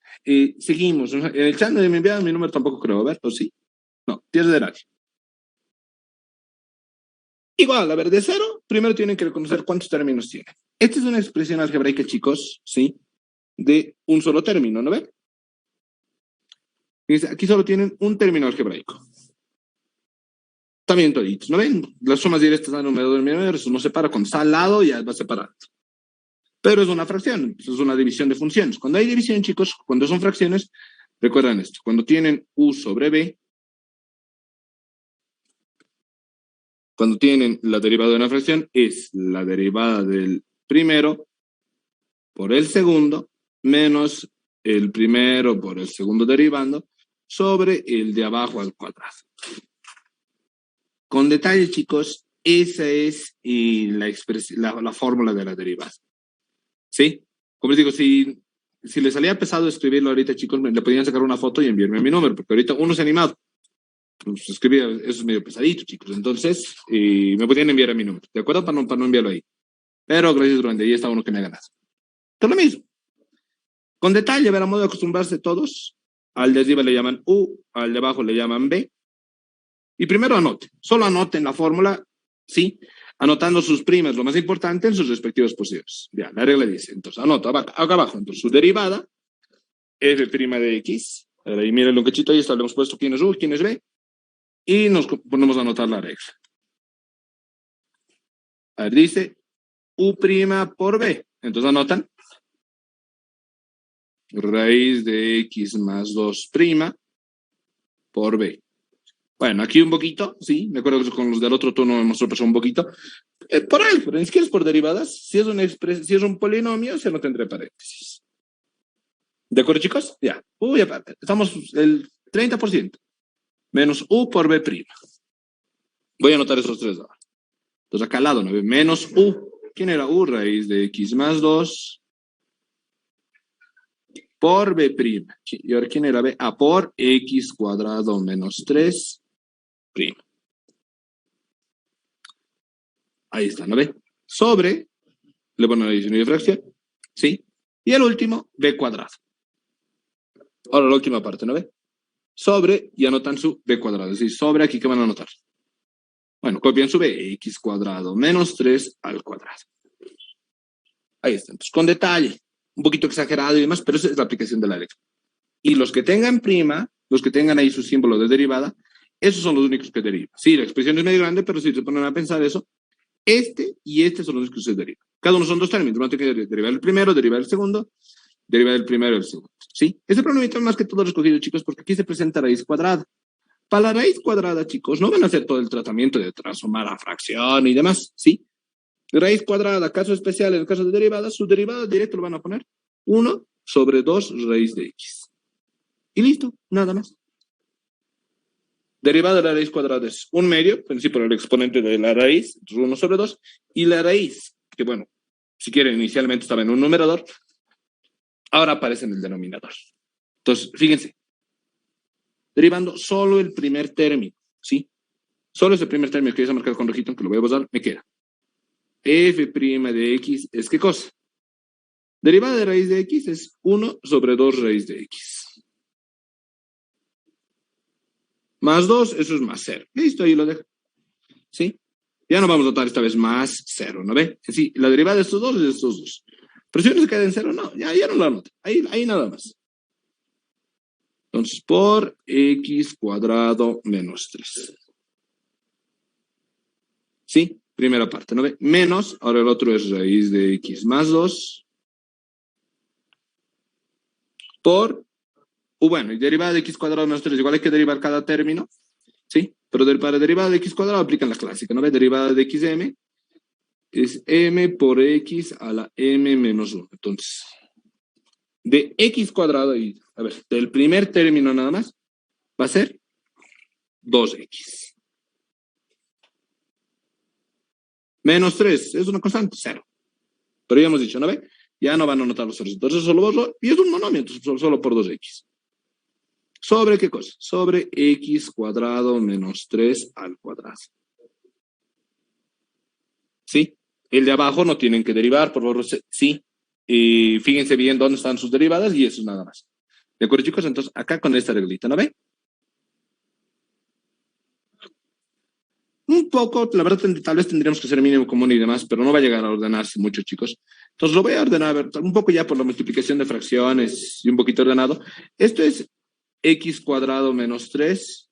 Seguimos. En el chat de me enviaron mi número tampoco creo, a ver, ¿o sí? No, pierde de nadie. Igual, a ver, de cero, primero tienen que reconocer cuántos términos tienen. Esta es una expresión algebraica, chicos, ¿sí? De un solo término, ¿no ven? Fíjense, aquí solo tienen un término algebraico. También toditos, ¿no ven? Las sumas directas dan número de número, eso no separa, cuando está al lado ya va separado. Pero es una fracción, es una división de funciones. Cuando hay división, chicos, cuando son fracciones, recuerdan esto, cuando tienen u sobre b, cuando tienen la derivada de una fracción, es la derivada del primero por el segundo, menos el primero por el segundo derivando, sobre el de abajo al cuadrado. Con detalle, chicos, esa es la fórmula de la derivada. ¿Sí? Como les digo, si les salía pesado escribirlo ahorita, chicos, le podían sacar una foto y enviarme mi número, porque ahorita uno se ha animado. Pues escribir, eso es medio pesadito, chicos. Entonces, me podían enviar a mi número, ¿de acuerdo? Para no enviarlo ahí. Pero gracias, durante ahí está uno que me ha ganado. Esto es lo mismo. Con detalle, a modo de acostumbrarse todos, al de arriba le llaman U, al de abajo le llaman B. Y primero anoten, solo anoten la fórmula, ¿sí? Anotando sus primas, lo más importante, en sus respectivos posibles. Ya, la regla dice, entonces, anota acá abajo, entonces su derivada, f' de x. Ahí miren lo cachito, ahí está, le hemos puesto quién es U, quién es B. Y nos ponemos a anotar la regla. A ver, dice U' por B. Entonces anotan. Raíz de x más 2' por B. Bueno, aquí un poquito, sí, me acuerdo que con los del otro tono hemos tropezado un poquito. Por ahí, pero ni siquiera es por derivadas. Si es si es un polinomio, se lo tendré paréntesis. ¿De acuerdo, chicos? Ya. Estamos el 30%. Menos U por B'. Voy a anotar esos tres ahora. Entonces acá al lado, ¿no? Menos U. ¿Quién era U? Raíz de x más 2 por B'. ¿Y ahora quién era B? A por x cuadrado menos 3'. Ahí está, ¿no ve? Sobre, le ponen la división de fracción, ¿sí? Y el último, b cuadrado. Ahora la última parte, ¿no ve? Sobre, y anotan su b cuadrado. Es decir, sobre aquí, ¿qué van a anotar? Bueno, copian su b, x cuadrado menos 3 al cuadrado. Ahí está. Entonces, con detalle, un poquito exagerado y demás, pero esa es la aplicación de la regla. Y los que tengan prima, los que tengan ahí su símbolo de derivada, esos son los únicos que derivan. Sí, la expresión es medio grande, pero si se ponen a pensar eso, este y este son los que se derivan. Cada uno son dos términos. Van a tener que derivar el primero, derivar el segundo, derivar el primero y el segundo. ¿Sí? Este problemita más que todo recogido, chicos, porque aquí se presenta raíz cuadrada. Para la raíz cuadrada, chicos, no van a hacer todo el tratamiento de transformar a fracción y demás. ¿Sí? Raíz cuadrada, caso especial, en el caso de derivadas, su derivada directo lo van a poner 1 sobre 2 raíz de x. Y listo, nada más. Derivada de la raíz cuadrada es un medio, en sí por el exponente de la raíz, 1 sobre 2, y la raíz, que bueno, si quieren, inicialmente estaba en un numerador, ahora aparece en el denominador. Entonces, fíjense, derivando solo el primer término, ¿sí? Solo ese primer término que ya se ha marcado con rojito, que lo voy a borrar, me queda. F' de x es ¿qué cosa? Derivada de raíz de x es 1 sobre 2 raíz de x. Más 2, eso es más 0. Listo, ahí lo dejo. ¿Sí? Ya no vamos a notar esta vez más 0, ¿no ve? Sí, la derivada de estos dos es de estos dos. Pero si uno se queda en 0, no, ya no lo anoto. Ahí nada más. Entonces, por x cuadrado menos 3. ¿Sí? Primera parte, ¿no ve? Menos, ahora el otro es raíz de x más 2. Por, bueno, y derivada de x cuadrado menos 3, igual hay que derivar cada término. ¿Sí? Pero para derivada de x cuadrado aplican la clásica, ¿no ve? Derivada de xm es m por x a la m menos 1. Entonces, de x cuadrado, y a ver, del primer término nada más, va a ser 2x. Menos 3, es una constante, 0. Pero ya hemos dicho, ¿no ve? Ya no van a notar los ceros. Entonces solo borro, y es un monomio, entonces solo por 2x. ¿Sobre qué cosa? Sobre x cuadrado menos 3 al cuadrado. ¿Sí? El de abajo no tienen que derivar, por favor, sí. Y fíjense bien dónde están sus derivadas y eso es nada más. ¿De acuerdo, chicos? Entonces, acá con esta reglita, ¿no ven? Un poco, la verdad, tal vez tendríamos que hacer mínimo común y demás, pero no va a llegar a ordenarse mucho, chicos. Entonces, lo voy a ordenar, a ver, un poco ya por la multiplicación de fracciones y un poquito ordenado. Esto es x cuadrado menos 3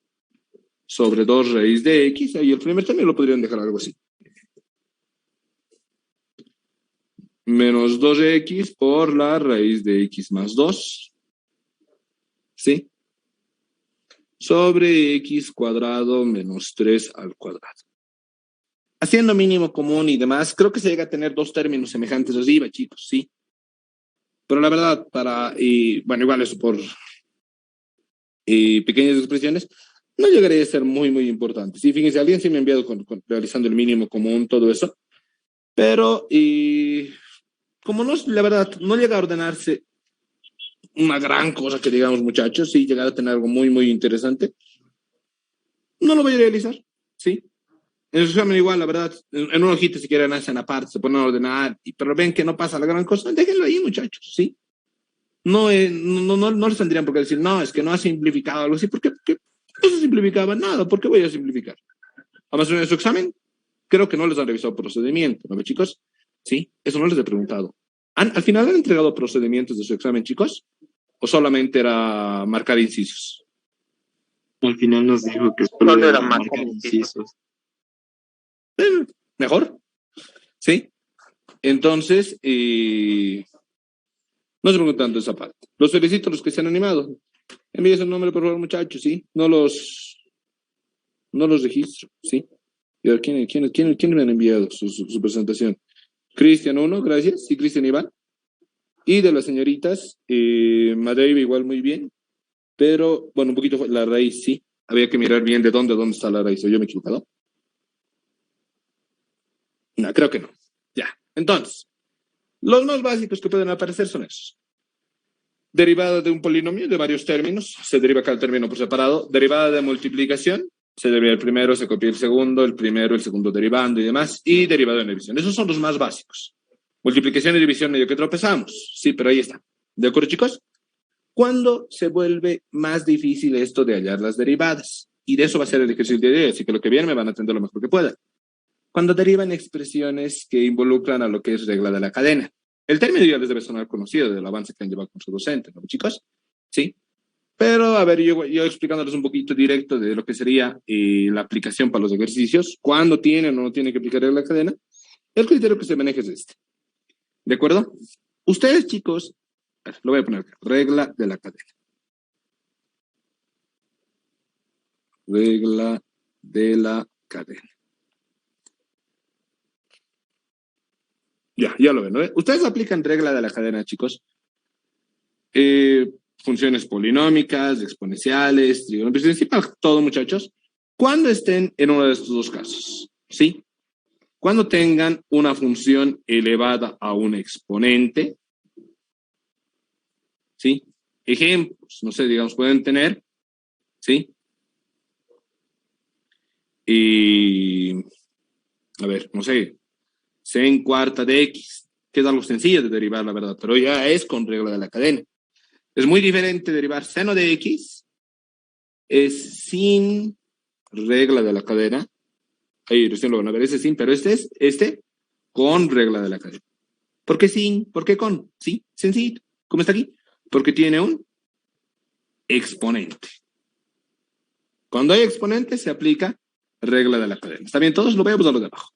sobre 2 raíz de x. Ahí el primer término lo podrían dejar algo así. Menos 2x por la raíz de x más 2. ¿Sí? Sobre x cuadrado menos 3 al cuadrado. Haciendo mínimo común y demás, creo que se llega a tener dos términos semejantes arriba, chicos, ¿sí? Pero la verdad, bueno, igual eso por pequeñas expresiones, no llegaría a ser muy, muy importante. Sí, fíjense, alguien sí me ha enviado realizando el mínimo común, todo eso. Pero, como no, la verdad, no llega a ordenarse una gran cosa que digamos, muchachos, sí, llegar a tener algo muy, muy interesante, no lo voy a realizar, ¿sí? En el examen igual, la verdad, en una hojita si quieren hacen aparte, se ponen a ordenar, pero ven que no pasa la gran cosa, déjenlo ahí, muchachos, ¿sí? No les tendrían por qué decir, no, es que no ha simplificado algo así, porque no se simplificaba nada, ¿por qué voy a simplificar? Además, en su examen, creo que no les han revisado procedimiento, ¿no ve, chicos? Sí, eso no les he preguntado. ¿Al final han entregado procedimientos de su examen, chicos? ¿O solamente era marcar incisos? Al final nos dijo que solo Solo era era marcar marcar incisos. Mejor, ¿sí? Entonces, no se preocupen tanto esa parte. Los felicito a los que se han animado. Envíen su nombre, por favor, muchachos, ¿sí? No los registro, ¿sí? Y a ver, ¿quién me han enviado su presentación? Cristian 1, gracias. Sí, Cristian Iván. Y de las señoritas, Madeiva igual muy bien. Pero, bueno, un poquito la raíz, sí. Había que mirar bien de dónde está la raíz. ¿O yo me he equivocado? No, creo que no. Ya. Entonces, los más básicos que pueden aparecer son esos. Derivada de un polinomio de varios términos, se deriva cada término por separado. Derivada de multiplicación, se deriva el primero, se copia el segundo, el primero, el segundo derivando y demás. Y derivado de división. Esos son los más básicos. Multiplicación y división medio que tropezamos. Sí, pero ahí está. ¿De acuerdo, chicos? ¿Cuándo se vuelve más difícil esto de hallar las derivadas? Y de eso va a ser el ejercicio de hoy, así que lo que viene me van a atender lo mejor que puedan. Cuando derivan expresiones que involucran a lo que es regla de la cadena. El término ya les debe sonar conocido del avance que han llevado con su docente, ¿no, chicos? Sí. Pero, a ver, yo explicándoles un poquito directo de lo que sería la aplicación para los ejercicios, cuándo tiene o no tiene que aplicar regla de la cadena, el criterio que se maneja es este. ¿De acuerdo? Ustedes, chicos, lo voy a poner acá, regla de la cadena. Regla de la cadena. Ya lo ven, ¿no? Ustedes aplican regla de la cadena, chicos. Funciones polinómicas, exponenciales, trigonométricas, principal, todo, muchachos. Cuando estén en uno de estos dos casos, ¿sí? Cuando tengan una función elevada a un exponente, ¿sí? Ejemplos, no sé, digamos, pueden tener, ¿sí? Y, a ver, no sé, sen cuarta de x, que es algo sencillo de derivar, la verdad, pero ya es con regla de la cadena. Es muy diferente derivar seno de x, es sin regla de la cadena. Ahí recién lo van a ver, ese sin, pero este con regla de la cadena. ¿Por qué sin? ¿Por qué con? Sí, sencillo. ¿Cómo está aquí? Porque tiene un exponente. Cuando hay exponente se aplica regla de la cadena. ¿Está bien? Todos lo veamos a los de abajo.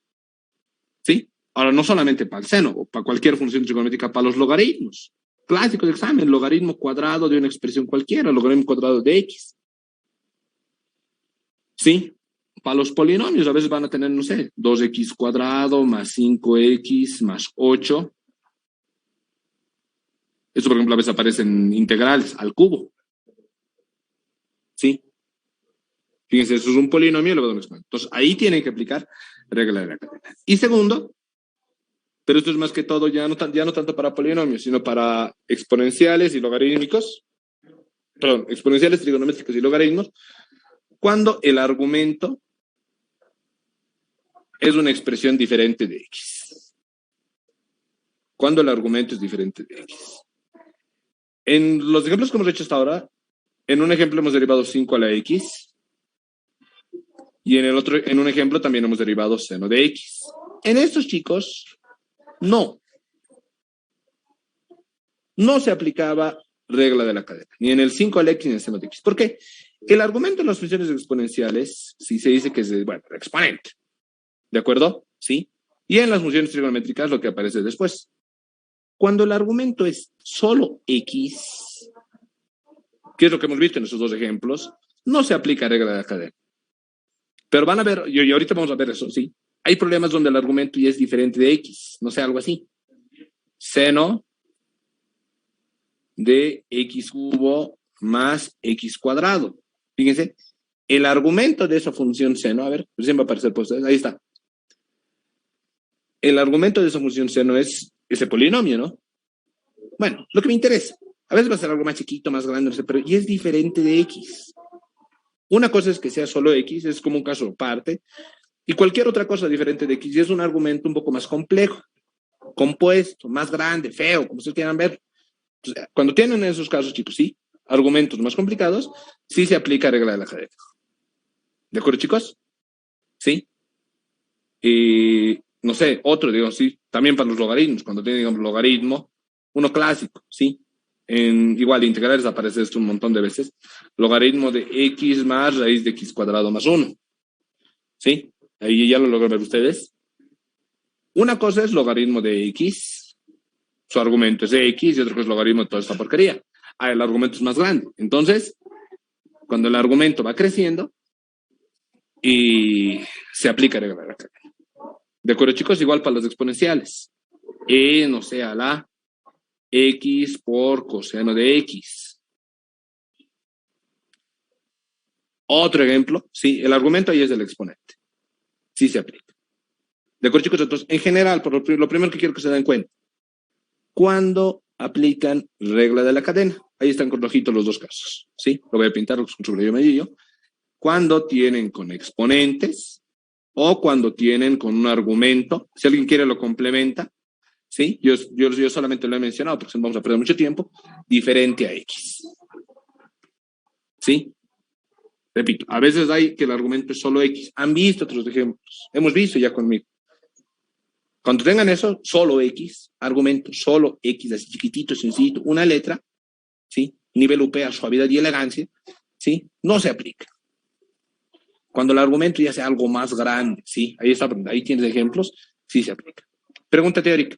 ¿Sí? Ahora, no solamente para el seno, o para cualquier función trigonométrica, para los logaritmos. Clásico de examen, logaritmo cuadrado de una expresión cualquiera, logaritmo cuadrado de x. ¿Sí? Para los polinomios a veces van a tener, no sé, 2x cuadrado más 5x más 8. Eso, por ejemplo, a veces aparecen integrales al cubo. ¿Sí? Fíjense, eso es un polinomio elevado a un exponente. Entonces, ahí tienen que aplicar regla de la cadena. Y segundo, pero esto es más que todo, ya no tanto para polinomios, sino para exponenciales y logarítmicos. Perdón, exponenciales, trigonométricos y logaritmos, cuando el argumento es una expresión diferente de x. cuando el argumento es diferente de X. En los ejemplos que hemos hecho hasta ahora, en un ejemplo hemos derivado 5 a la X y en un ejemplo también hemos derivado seno de X. En estos, chicos, no se aplicaba regla de la cadena, ni en el 5 a la X ni en el seno de X. ¿Por qué? El argumento en las funciones exponenciales, si se dice que es, bueno, el exponente, ¿de acuerdo? ¿Sí? Y en las funciones trigonométricas lo que aparece después. Cuando el argumento es solo X, que es lo que hemos visto en esos dos ejemplos, no se aplica regla de la cadena. Pero van a ver, y ahorita vamos a ver eso, ¿sí? Hay problemas donde el argumento ya es diferente de X, no sé, algo así. Seno de X cubo más X cuadrado. Fíjense, el argumento de esa función seno, a ver, recién va a aparecer por ustedes, ahí está. El argumento de esa función seno es ese polinomio, ¿no? Bueno, lo que me interesa, a veces va a ser algo más chiquito, más grande, no sé, pero y es diferente de X. Una cosa es que sea solo X, es como un caso aparte, y cualquier otra cosa diferente de X, y es un argumento un poco más complejo, compuesto, más grande, feo, como ustedes quieran ver. Entonces, cuando tienen esos casos, chicos, sí, argumentos más complicados, sí se aplica regla de la cadena. ¿De acuerdo, chicos? Sí. Y no sé, otro, digo, sí, también para los logaritmos, cuando tienen, digamos, logaritmo, uno clásico, ¿sí? Igual, integrales aparece esto un montón de veces. Logaritmo de X más raíz de X cuadrado más 1. ¿Sí? Ahí ya lo logran ver ustedes. Una cosa es logaritmo de X, su argumento es de X, y otra cosa es logaritmo de toda esta porquería. Ah, el argumento es más grande. Entonces, cuando el argumento va creciendo, y se aplica regla de la cadena. ¿De acuerdo, chicos? Igual para los exponenciales. No sé, a la X por coseno de X. Otro ejemplo, sí, el argumento ahí es del exponente. Sí se aplica. ¿De acuerdo, chicos? Entonces, en general, por lo primero que quiero que se den cuenta, cuando aplican regla de la cadena, ahí están con rojitos los dos casos, ¿sí? Lo voy a pintar con su brillo medillo. Cuando tienen con exponentes o cuando tienen con un argumento, si alguien quiere lo complementa, ¿sí? Yo solamente lo he mencionado porque vamos a perder mucho tiempo, diferente a X. ¿Sí? Repito, a veces hay que el argumento es solo X. Han visto otros ejemplos, hemos visto ya conmigo. Cuando tengan eso, solo X, argumento, solo X, así chiquitito, sencillito, una letra, ¿sí? Nivel UPA, suavidad y elegancia, ¿sí? No se aplica. Cuando el argumento ya sea algo más grande, ¿sí? Ahí está, ahí tienes ejemplos, sí se aplica. Pregunta teórica.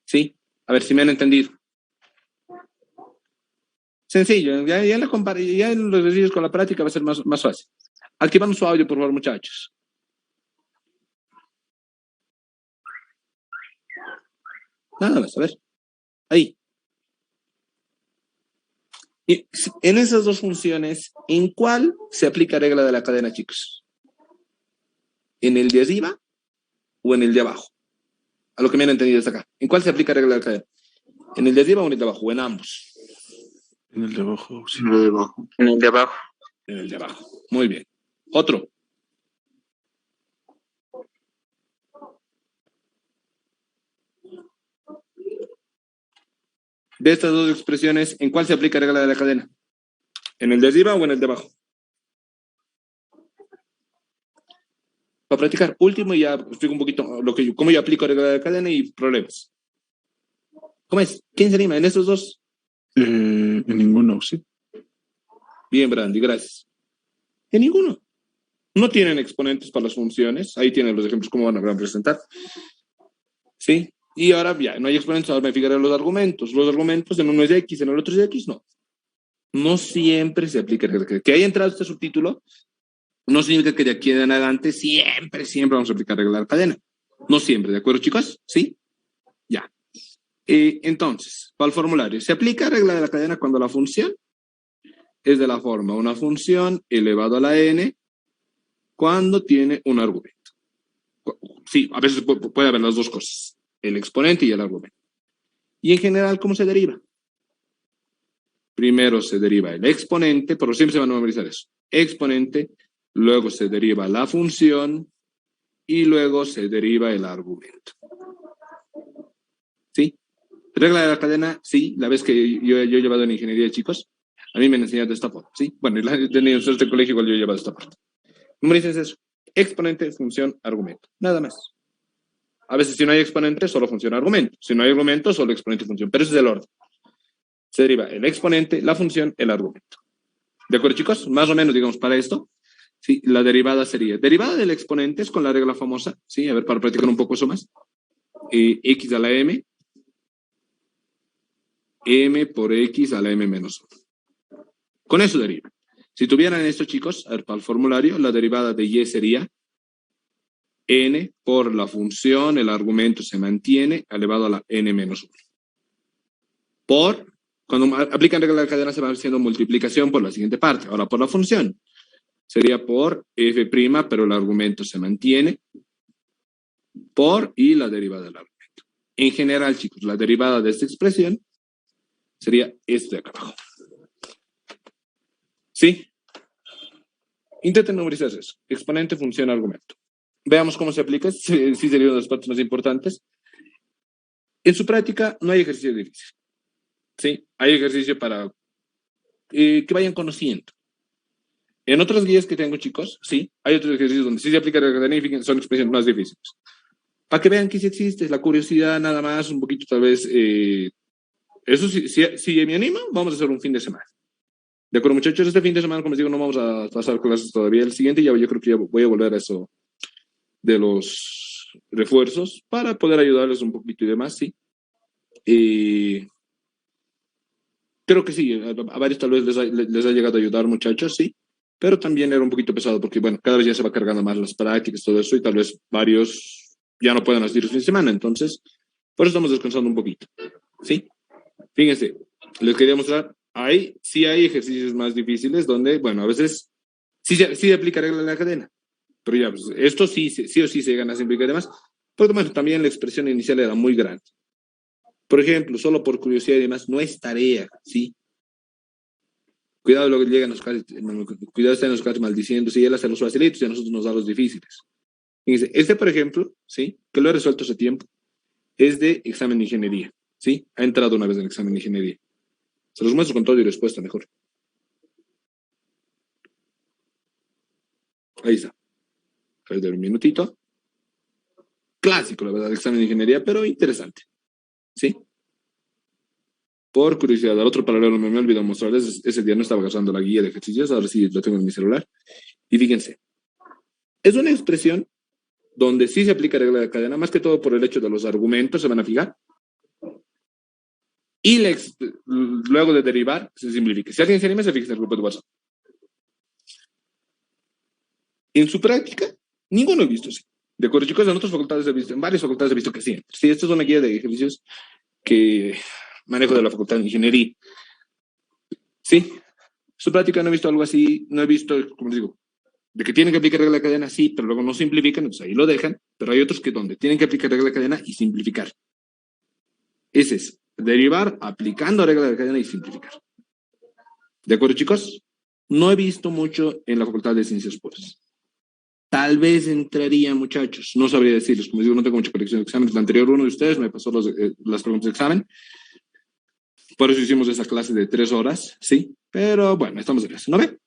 ¿Sí? A ver si me han entendido. Sencillo, ya en los ejercicios con la práctica va a ser más fácil. Activamos su audio, por favor, muchachos. Nada más, a ver. Ahí. Y en esas dos funciones, ¿en cuál se aplica regla de la cadena, chicos? ¿En el de arriba o en el de abajo? A lo que me han entendido hasta acá. ¿En cuál se aplica regla de la cadena? ¿En el de arriba o en el de abajo? ¿O en ambos? En el de abajo. Sí. En el de abajo. En el de abajo. En el de abajo. Muy bien. Otro. De estas dos expresiones, ¿en cuál se aplica regla de la cadena? ¿En el de arriba o en el de abajo? Para practicar. Último y ya explico un poquito cómo yo aplico regla de la cadena y problemas. ¿Cómo es? ¿Quién se anima en estos dos? En ninguno, sí. Bien, Brandy, gracias. En ninguno. No tienen exponentes para las funciones. Ahí tienen los ejemplos cómo van a representar. ¿Sí? Y ahora ya, no hay exponentes, ahora me fijaré los argumentos. Los argumentos en uno es X, en el otro es X, no. No siempre se aplica. Que haya entrado este subtítulo, no significa que de aquí en adelante siempre vamos a aplicar regla de la cadena. No siempre, ¿de acuerdo, chicos? ¿Sí? Ya. Entonces, para el formulario, se aplica regla de la cadena cuando la función es de la forma una función elevado a la n cuando tiene un argumento. Sí, a veces puede haber las dos cosas, el exponente y el argumento. Y en general, ¿cómo se deriva? Primero se deriva el exponente, pero siempre se va a memorizar eso. Exponente, luego se deriva la función y luego se deriva el argumento. ¿sí? Regla de la cadena, sí, la vez que yo he llevado en ingeniería, chicos, a mí me han enseñado esta forma, ¿sí? Bueno, y la he tenido en este colegio igual yo he llevado esta parte. Número es eso, exponente, función, argumento, nada más. A veces si no hay exponente, solo funciona argumento. Si no hay argumento, solo exponente y función, pero ese es el orden. Se deriva el exponente, la función, el argumento. ¿De acuerdo, chicos? Más o menos, digamos, para esto, sí, la derivada sería, derivada del exponente es con la regla famosa, ¿sí? A ver, para practicar un poco eso más. X a la m, m por x a la m menos 1. Con eso deriva. Si tuvieran esto, chicos, a ver, para el formulario, la derivada de y sería n por la función, el argumento se mantiene, elevado a la n menos 1. Por, cuando aplican regla de la cadena se va haciendo multiplicación por la siguiente parte. Ahora, por la función, sería por f', pero el argumento se mantiene, por y la derivada del argumento. En general, chicos, la derivada de esta expresión sería esto de acá abajo. ¿Sí? Intenten memorizar eso. Exponente, función, argumento. Veamos cómo se aplica. Sí sería una de las partes más importantes. En su práctica no hay ejercicio difícil. ¿Sí? Hay ejercicio para que vayan conociendo. En otras guías que tengo, chicos, sí, hay otros ejercicios donde sí se aplica la cadena y fíjense, son expresiones más difíciles. Para que vean que sí existe, la curiosidad nada más, un poquito tal vez. Eso sí, si me anima, vamos a hacer un fin de semana. De acuerdo, muchachos, este fin de semana, como les digo, no vamos a pasar clases todavía. El siguiente ya yo creo que ya voy a volver a eso de los refuerzos para poder ayudarles un poquito y demás, sí. Creo que sí, a varios tal vez les ha llegado a ayudar, muchachos, sí. Pero también era un poquito pesado porque, bueno, cada vez ya se va cargando más las prácticas, todo eso, y tal vez varios ya no puedan asistir el fin de semana. Entonces, por eso estamos descansando un poquito, ¿sí? Fíjense, les quería mostrar, sí hay ejercicios más difíciles donde, bueno, a veces sí aplica regla de la cadena, pero ya, pues, esto sí o sí se gana a simplificar y demás, pero bueno, también la expresión inicial era muy grande. Por ejemplo, solo por curiosidad y demás, no es tarea, ¿sí? Cuidado luego llegan los casos, cuidado están los casos maldiciendo, si él hace los facilitos y a nosotros nos da los difíciles. Fíjense, este, por ejemplo, ¿sí? Que lo he resuelto hace tiempo, es de examen de ingeniería, ¿sí? Ha entrado una vez en el examen de ingeniería. Se los muestro con todo y respuesta mejor. Ahí está. A ver, un minutito. Clásico, la verdad, el examen de ingeniería, pero interesante. ¿Sí? Por curiosidad, al otro paralelo me olvidó mostrarles, ese día no estaba usando la guía de ejercicios, ahora sí lo tengo en mi celular. Y fíjense, es una expresión donde sí se aplica regla de cadena, más que todo por el hecho de los argumentos, se van a fijar. Y luego de derivar, se simplifica. Si alguien se anima, se fija en el grupo de WhatsApp. En su práctica, ninguno he visto así. De acuerdo, chicos, en otras facultades he visto, en varias facultades he visto que sí. Sí, esta es una guía de ejercicios que manejo de la Facultad de Ingeniería. Sí, su práctica no he visto algo así, no he visto, como les digo, de que tienen que aplicar regla de cadena, sí, pero luego no simplifican, entonces ahí lo dejan, pero hay otros que donde tienen que aplicar regla de cadena y simplificar. Ese es, derivar aplicando regla de cadena y simplificar. ¿De acuerdo, chicos? No he visto mucho en la Facultad de Ciencias Puras. Tal vez entraría, muchachos, no sabría decirles, como digo, no tengo mucha colección de exámenes. El anterior uno de ustedes me pasó las preguntas de examen, por eso hicimos esa clase de 3 horas, ¿sí? Pero bueno, estamos en eso, ¿no ven?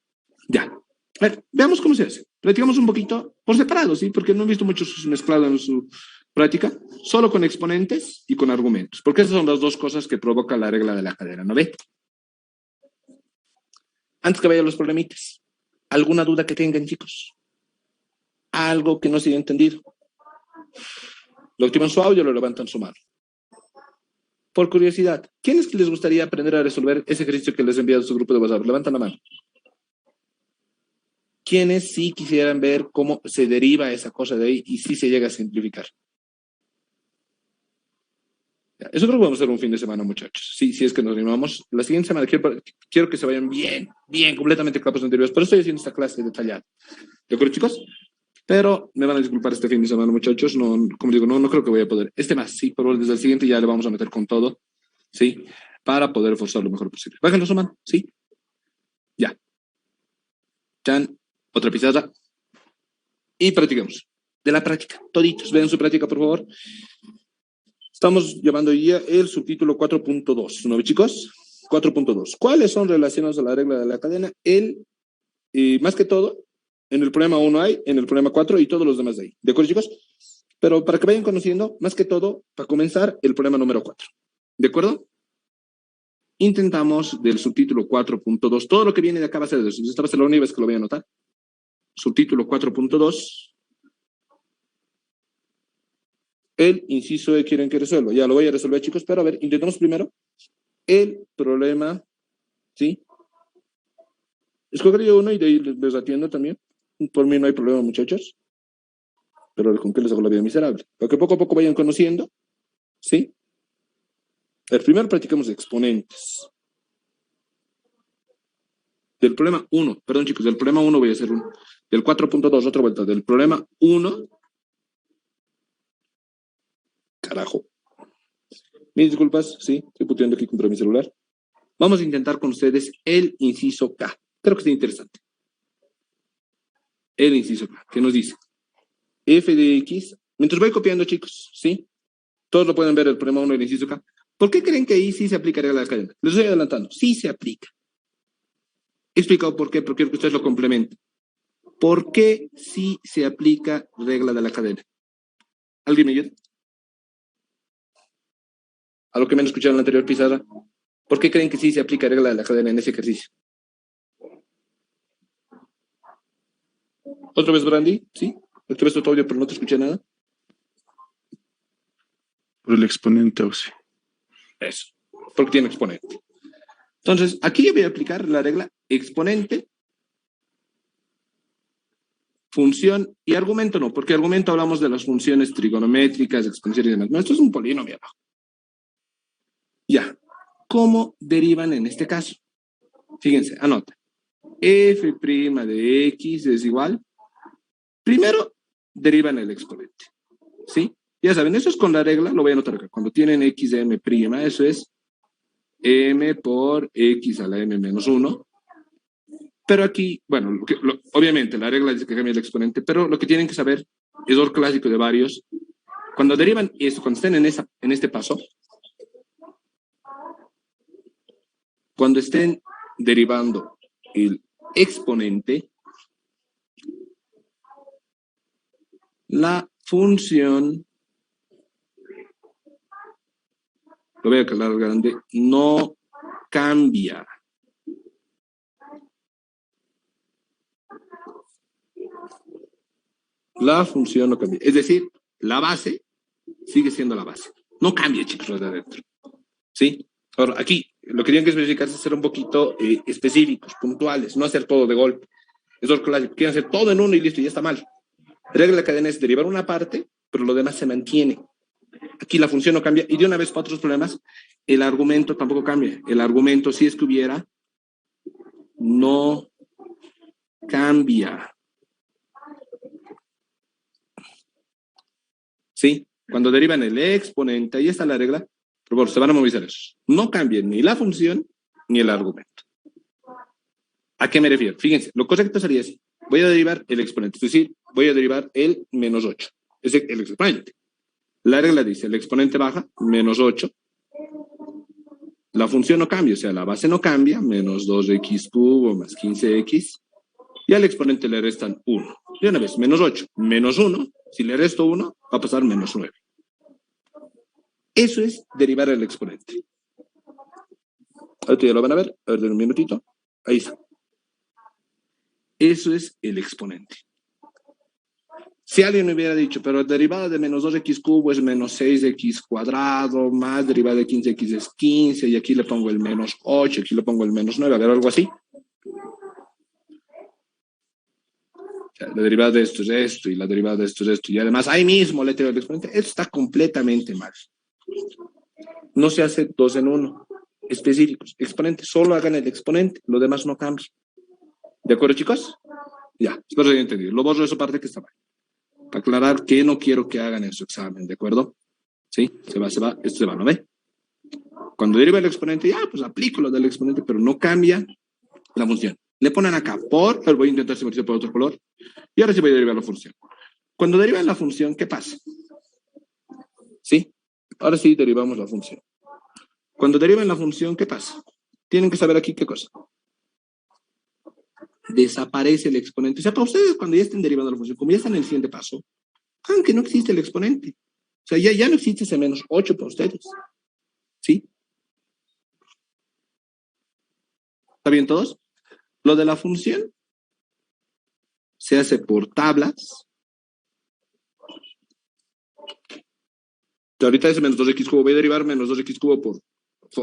Ya. A ver, veamos cómo se hace. Platicamos un poquito por separado, ¿sí? Porque no he visto muchos mezclados en su práctica, solo con exponentes y con argumentos, porque esas son las dos cosas que provoca la regla de la cadena, ¿no ve? Antes que vayan los problemitas, ¿alguna duda que tengan, chicos? ¿Algo que no se haya entendido? Lo activan su audio o lo levantan su mano. Por curiosidad, ¿quiénes les gustaría aprender a resolver ese ejercicio que les he enviado a su grupo de WhatsApp? Levantan la mano. ¿Quiénes sí quisieran ver cómo se deriva esa cosa de ahí y sí se llega a simplificar? Ya, eso creo que vamos a hacer un fin de semana, muchachos. Sí, es que nos animamos. La siguiente semana quiero que se vayan bien, completamente claros anteriores. Por eso estoy haciendo esta clase detallada. ¿De acuerdo, chicos? Pero me van a disculpar este fin de semana, muchachos. No, como digo, no creo que voy a poder. Este más, sí, pero desde el siguiente ya le vamos a meter con todo, ¿sí? Para poder forzar lo mejor posible. Bájenlo su mano, ¿sí? Ya. Chan, otra pizarra. Y practicamos. De la práctica, toditos. Vean su práctica, por favor. Estamos llevando ya el subtítulo 4.2, ¿no ve, chicos? 4.2. ¿Cuáles son relacionados a la regla de la cadena? Más que todo, en el problema 1 hay, en el problema 4 y todos los demás de ahí. ¿De acuerdo, chicos? Pero para que vayan conociendo, más que todo, para comenzar, el problema número 4. ¿De acuerdo? Intentamos del subtítulo 4.2. Todo lo que viene de acá va a ser de eso. Esta va a ser la única vez que lo voy a anotar. Subtítulo 4.2. El inciso E quieren que resuelva. Ya lo voy a resolver, chicos, pero a ver, intentamos primero el problema, ¿sí? Escogeré yo uno y de ahí les atiendo también. Por mí no hay problema, muchachos. Pero con qué les hago la vida miserable. Para que poco a poco vayan conociendo, ¿sí? El primero practicamos exponentes. Del problema 1, perdón, chicos, del problema 1 voy a hacer uno. Del 4.2, otra vuelta. Del problema 1. Carajo. Mis disculpas, sí, estoy puteando aquí contra mi celular. Vamos a intentar con ustedes el inciso K. Creo que está interesante. El inciso K, ¿qué nos dice? F de X, mientras voy copiando, chicos, ¿sí? Todos lo pueden ver, el problema 1 del inciso K. ¿Por qué creen que ahí sí se aplicaría la cadena? Les estoy adelantando, sí se aplica. He explicado por qué, pero quiero que ustedes lo complementen. ¿Por qué sí se aplica regla de la cadena? ¿Alguien me ayuda? A lo que me han escuchado en la anterior pizarra. ¿Por qué creen que sí se aplica regla de la cadena en ese ejercicio? ¿Otra vez, Brandy? ¿Sí? ¿Otra vez tu audio, pero no te escuché nada? Por el exponente, Auxi. Eso, porque tiene exponente. Entonces, aquí yo voy a aplicar la regla exponente, función y argumento no, porque argumento hablamos de las funciones trigonométricas, exponenciales y demás. No, esto es un polinomio abajo. Ya. ¿Cómo derivan en este caso? Fíjense, anota. F' de X es igual. Primero, derivan el exponente. ¿Sí? Ya saben, eso es con la regla, lo voy a anotar acá. Cuando tienen X de M', eso es M por X a la M menos 1. Pero aquí, bueno, obviamente la regla dice que cambia el exponente, pero lo que tienen que saber es el clásico de varios. Cuando derivan esto, cuando estén en este paso, cuando estén derivando el exponente, la función, lo voy a aclarar grande, no cambia. La función no cambia. Es decir, la base sigue siendo la base. No cambia, chicos, los de adentro. ¿Sí? Ahora, aquí, lo que tienen que especificarse es ser un poquito específicos, puntuales, no hacer todo de golpe. Es lo clásico. Quieren hacer todo en uno y listo, ya está mal. La regla de la cadena es derivar una parte, pero lo demás se mantiene. Aquí la función no cambia. Y de una vez para otros problemas, el argumento tampoco cambia. El argumento, si es que hubiera, no cambia. ¿Sí? Cuando derivan el exponente, ahí está la regla, pero bueno, se van a movilizar eso. No cambia ni la función ni el argumento. ¿A qué me refiero? Fíjense, lo correcto sería así. Voy a derivar el exponente, es decir, voy a derivar el menos 8. Es el exponente. La regla dice, el exponente baja, menos 8. La función no cambia, o sea, la base no cambia, menos 2x cubo más 15x. Y al exponente le restan 1. De una vez, menos 8, menos 1. Si le resto 1, va a pasar menos 9. Eso es derivar el exponente. Ahorita ya lo van a ver. A ver, den un minutito. Ahí está. Eso es el exponente. Si alguien me hubiera dicho, pero derivada de menos 2x cubo es menos 6x cuadrado, más derivada de 15x es 15, y aquí le pongo el menos 8, aquí le pongo el menos 9, a ver, algo así. La derivada de esto es esto, y la derivada de esto es esto, y además ahí mismo le tengo el exponente. Esto está completamente mal. No se hace 2 en 1. Específicos. Exponente, solo hagan el exponente, lo demás no cambia. ¿De acuerdo, chicos? Ya, espero que hayan entendido. Lo borro de esa parte que está mal. Para aclarar que no quiero que hagan en su examen, ¿de acuerdo? ¿Sí? Se va, esto se va, ¿no ve? Cuando deriva el exponente, ya, pues aplico lo del exponente, pero no cambia la función. Le ponen acá por, pero voy a intentar simbolizar por otro color, y ahora sí voy a derivar la función. Cuando derivan la función, ¿qué pasa? ¿Sí? ahora sí derivamos la función. Cuando derivan la función, ¿qué pasa? Tienen que saber aquí qué cosa. Desaparece el exponente. O sea, para ustedes cuando ya estén derivando la función, como ya están en el siguiente paso, hagan que no existe el exponente. O sea, ya no existe ese menos 8 para ustedes. ¿Sí? ¿Está bien todos? Lo de la función se hace por tablas. Ahorita es menos 2x cubo. Voy a derivar menos 2x cubo por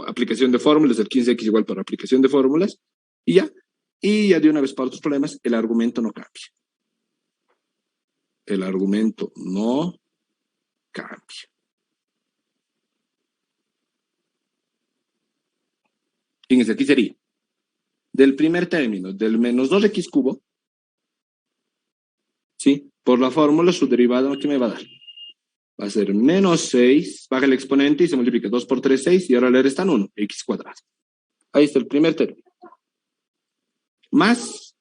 aplicación de fórmulas, el 15x igual por aplicación de fórmulas. Y ya. Y ya de una vez para otros problemas, el argumento no cambia. El argumento no cambia. Fíjense, aquí sería del primer término, del menos 2x cubo, ¿sí? Por la fórmula, su derivada, ¿qué me va a dar? Va a ser menos 6, baja el exponente y se multiplica 2 por 3, 6, y ahora le restan 1, x cuadrado. Ahí está el primer término. Más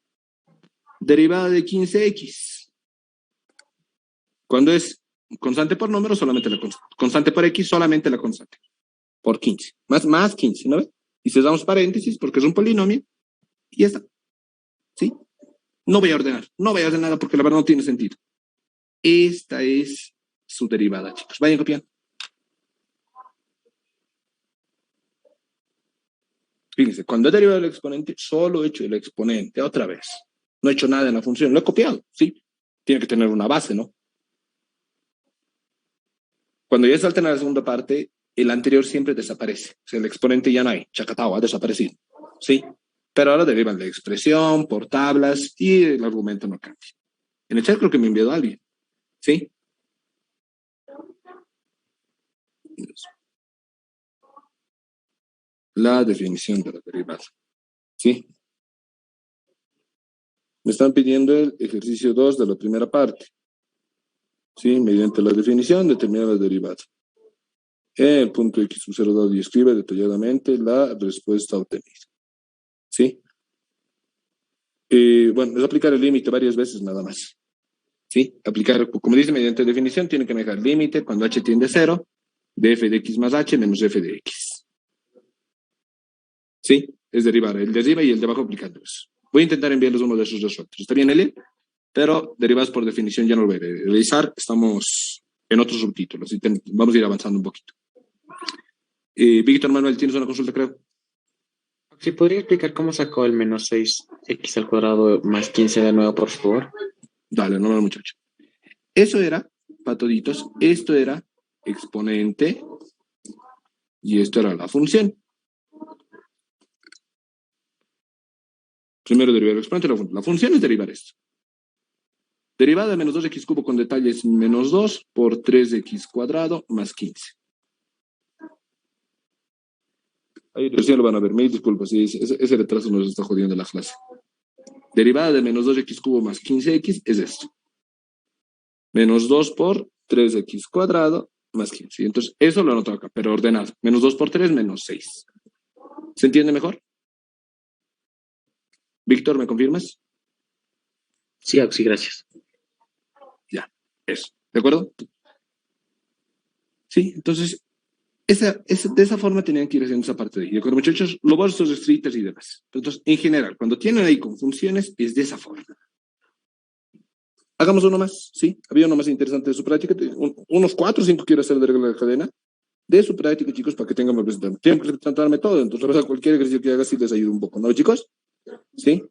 derivada de 15x. Cuando es constante por número, solamente la constante. Constante por x, solamente la constante. Por 15. Más 15, ¿no ve? Y si damos paréntesis, porque es un polinomio, y ya está. ¿Sí? No voy a ordenar nada porque la verdad no tiene sentido. Esta es su derivada, chicos. Vayan copiando. Fíjense, cuando he derivado el exponente, solo he hecho el exponente otra vez. No he hecho nada en la función, lo he copiado, ¿sí? Tiene que tener una base, ¿no? Cuando ya salten a la segunda parte, el anterior siempre desaparece. O sea, el exponente ya no hay. Chacatao, ha desaparecido. ¿Sí? Pero ahora derivan la expresión por tablas y el argumento no cambia. En el chat creo que me envió alguien. ¿Sí? La definición de la derivada. ¿Sí? Me están pidiendo el ejercicio 2 de la primera parte. ¿Sí? Mediante la definición determina la derivada. El punto x sub 0 dado y escribe detalladamente la respuesta obtenida. ¿Sí? Bueno, es aplicar el límite varias veces nada más. ¿Sí? Aplicar, como dice, mediante definición, tiene que manejar límite cuando h tiende a 0, de f de x más h menos f de x. ¿Sí? Es derivar el de arriba y el de abajo aplicando eso. Voy a intentar enviarles uno de esos resueltos. Está bien, Eli, pero derivadas por definición ya no lo voy a realizar. Estamos en otros subtítulos y vamos a ir avanzando un poquito. Víctor Manuel, tienes una consulta, creo. ¿Sí podría explicar cómo sacó el menos 6x al cuadrado más 15 de nuevo, por favor? Dale, no, muchacho. Eso era, para toditos, esto era exponente y esto era la función. Primero derivar el exponente, la función es derivar esto. Derivada de menos 2x cubo con detalle es menos 2 por 3x cuadrado más 15. Ahí recién lo van a ver, mil disculpas, sí, ese retraso nos está jodiendo la clase. Derivada de menos 2x cubo más 15x es esto. Menos 2 por 3x cuadrado más 15. Entonces, eso lo anoto acá, pero ordenado. Menos 2 por 3, menos 6. ¿Se entiende mejor? Víctor, ¿me confirmas? Sí, sí, gracias. Ya, eso. ¿De acuerdo? Sí, entonces, de esa forma tenían que ir haciendo esa parte de ahí. ¿De acuerdo, muchachos? Lo bolsos escritos y demás. Entonces, en general, cuando tienen ahí con funciones, es de esa forma. Hagamos uno más, ¿sí? Había uno más interesante de su práctica. Unos 4 o 5 quiero hacer de regla de cadena. De su práctica, chicos, para que tengan más presentación. Tienen que presentarme todo. Entonces, la verdad, cualquier ejercicio que haga sí les ayuda un poco, ¿no, chicos? ¿Sí?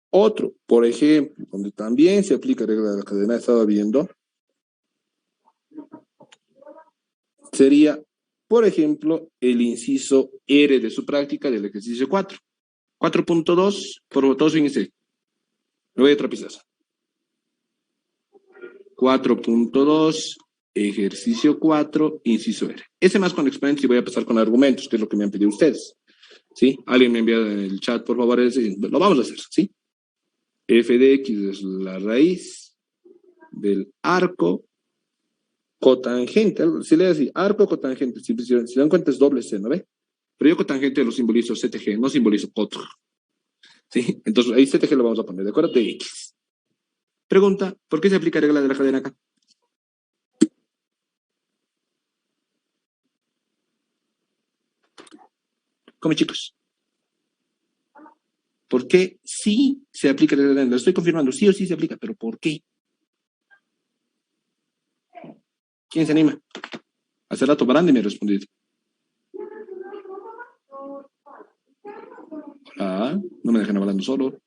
Otro, por ejemplo, donde también se aplica regla de la cadena, estaba viendo, sería, por ejemplo, el inciso R de su práctica del ejercicio 4. 4.2, por todos fíjense. Me voy a otra pizaza. 4.2, ejercicio 4, inciso R. Ese más con exponentes y voy a pasar con argumentos, que es lo que me han pedido ustedes. ¿Sí? Alguien me envía en el chat, por favor, lo vamos a hacer, ¿sí? F de X es la raíz del arco cotangente. Si le así, arco cotangente, si dan cuenta es doble C, ¿no ve? Pero yo cotangente lo simbolizo CTG, no simbolizo cot. ¿Sí? Entonces ahí CTG lo vamos a poner, ¿de acuerdo? De X. Pregunta, ¿por qué se aplica regla de la cadena acá? ¿Cómo, chicos? ¿Por qué sí se aplica? Lo estoy confirmando, sí o sí se aplica, pero ¿por qué? ¿Quién se anima? Hace rato Barandi me ha respondido. Hola, no me dejan hablando solo.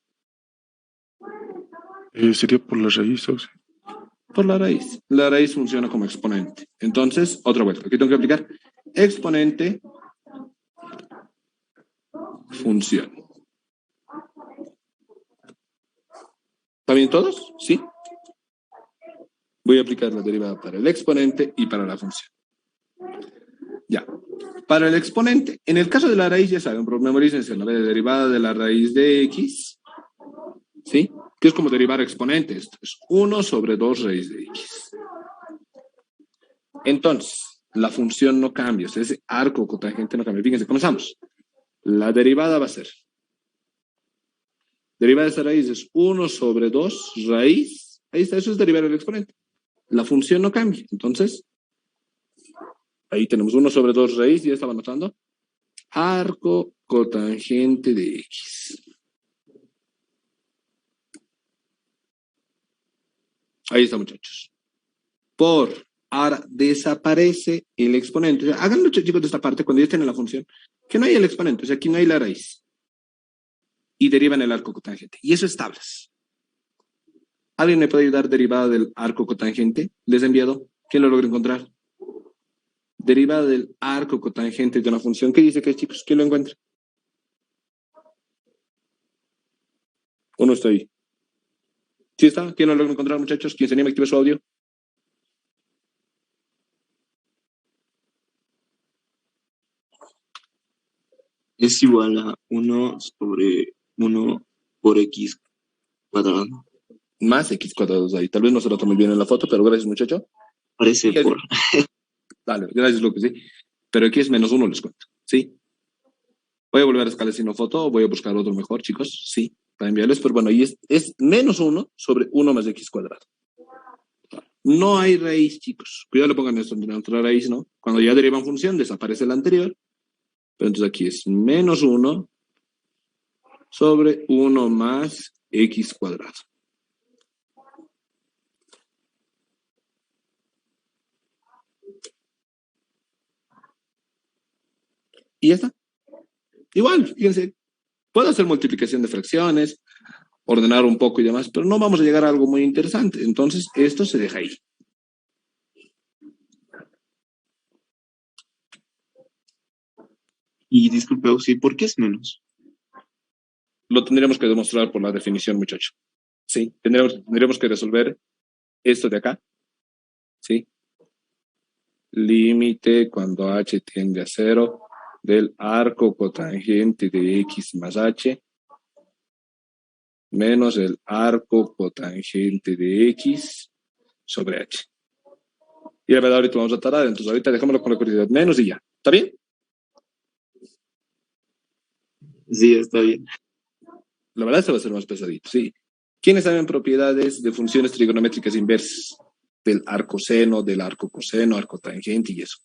Sería por la raíz, Auxi. Por la raíz. La raíz funciona como exponente. Entonces, otra vuelta. Aquí tengo que aplicar exponente, función. ¿Está bien todos? ¿Sí? Voy a aplicar la derivada para el exponente y para la función. Ya. Para el exponente, en el caso de la raíz, ya saben, pero memorícense la derivada de la raíz de x, ¿sí? Que es como derivar exponente. Esto es 1 sobre 2 raíz de x. Entonces, la función no cambia, o sea, ese arco cotangente no cambia. Fíjense, comenzamos. La derivada va a ser, derivada de esa raíz es 1 sobre 2 raíz, ahí está, eso es derivar el exponente. La función no cambia, entonces, ahí tenemos 1 sobre 2 raíz, ya estaba anotando, arco cotangente de x. Ahí está, muchachos. Ahora desaparece el exponente. O sea, háganlo, chicos, de esta parte, cuando ya estén en la función, que no hay el exponente, o sea, aquí no hay la raíz. Y derivan el arco cotangente. Y eso es tablas. ¿Alguien me puede ayudar derivada del arco cotangente? ¿Les he enviado? ¿Quién lo logra encontrar? Derivada del arco cotangente de una función. ¿Qué dice que es, chicos? ¿Quién lo encuentra? ¿O no está ahí? ¿Sí está? ¿Quién lo logra encontrar, muchachos? ¿Quién se anima a activar su audio? Es igual a 1 sobre 1 por x cuadrado. Más x cuadrados ahí. Tal vez no se lo tome bien en la foto, pero gracias, muchacho. Parece Sí, por... Dale, gracias, Lucas, sí. Pero aquí es -1, les cuento. ¿Sí? Voy a volver a escalar sin foto o voy a buscar otro mejor, chicos. Sí, para enviarles. Pero bueno, ahí es -1 sobre 1 más x cuadrado. No hay raíz, chicos. Cuidado, le pongan esto en otra raíz, ¿no? Cuando ya derivan función, desaparece la anterior. Pero entonces aquí es -1 sobre 1 más x cuadrado. Y ya está. Igual, fíjense, puedo hacer multiplicación de fracciones, ordenar un poco y demás, pero no vamos a llegar a algo muy interesante. Entonces, esto se deja ahí. Y disculpe, Auxi, ¿por qué es menos? Lo tendríamos que demostrar por la definición, muchacho. Sí, tendríamos que resolver esto de acá. Sí. Límite cuando h tiende a 0 del arco cotangente de x más h menos el arco cotangente de x sobre h. Y la verdad, ahorita vamos a tardar, entonces ahorita dejémoslo con la curiosidad menos y ya. ¿Está bien? Sí, está bien. La verdad, se va a ser más pesadito, sí. ¿Quiénes saben propiedades de funciones trigonométricas inversas? Del arcoseno, del arco coseno, arco tangente y eso.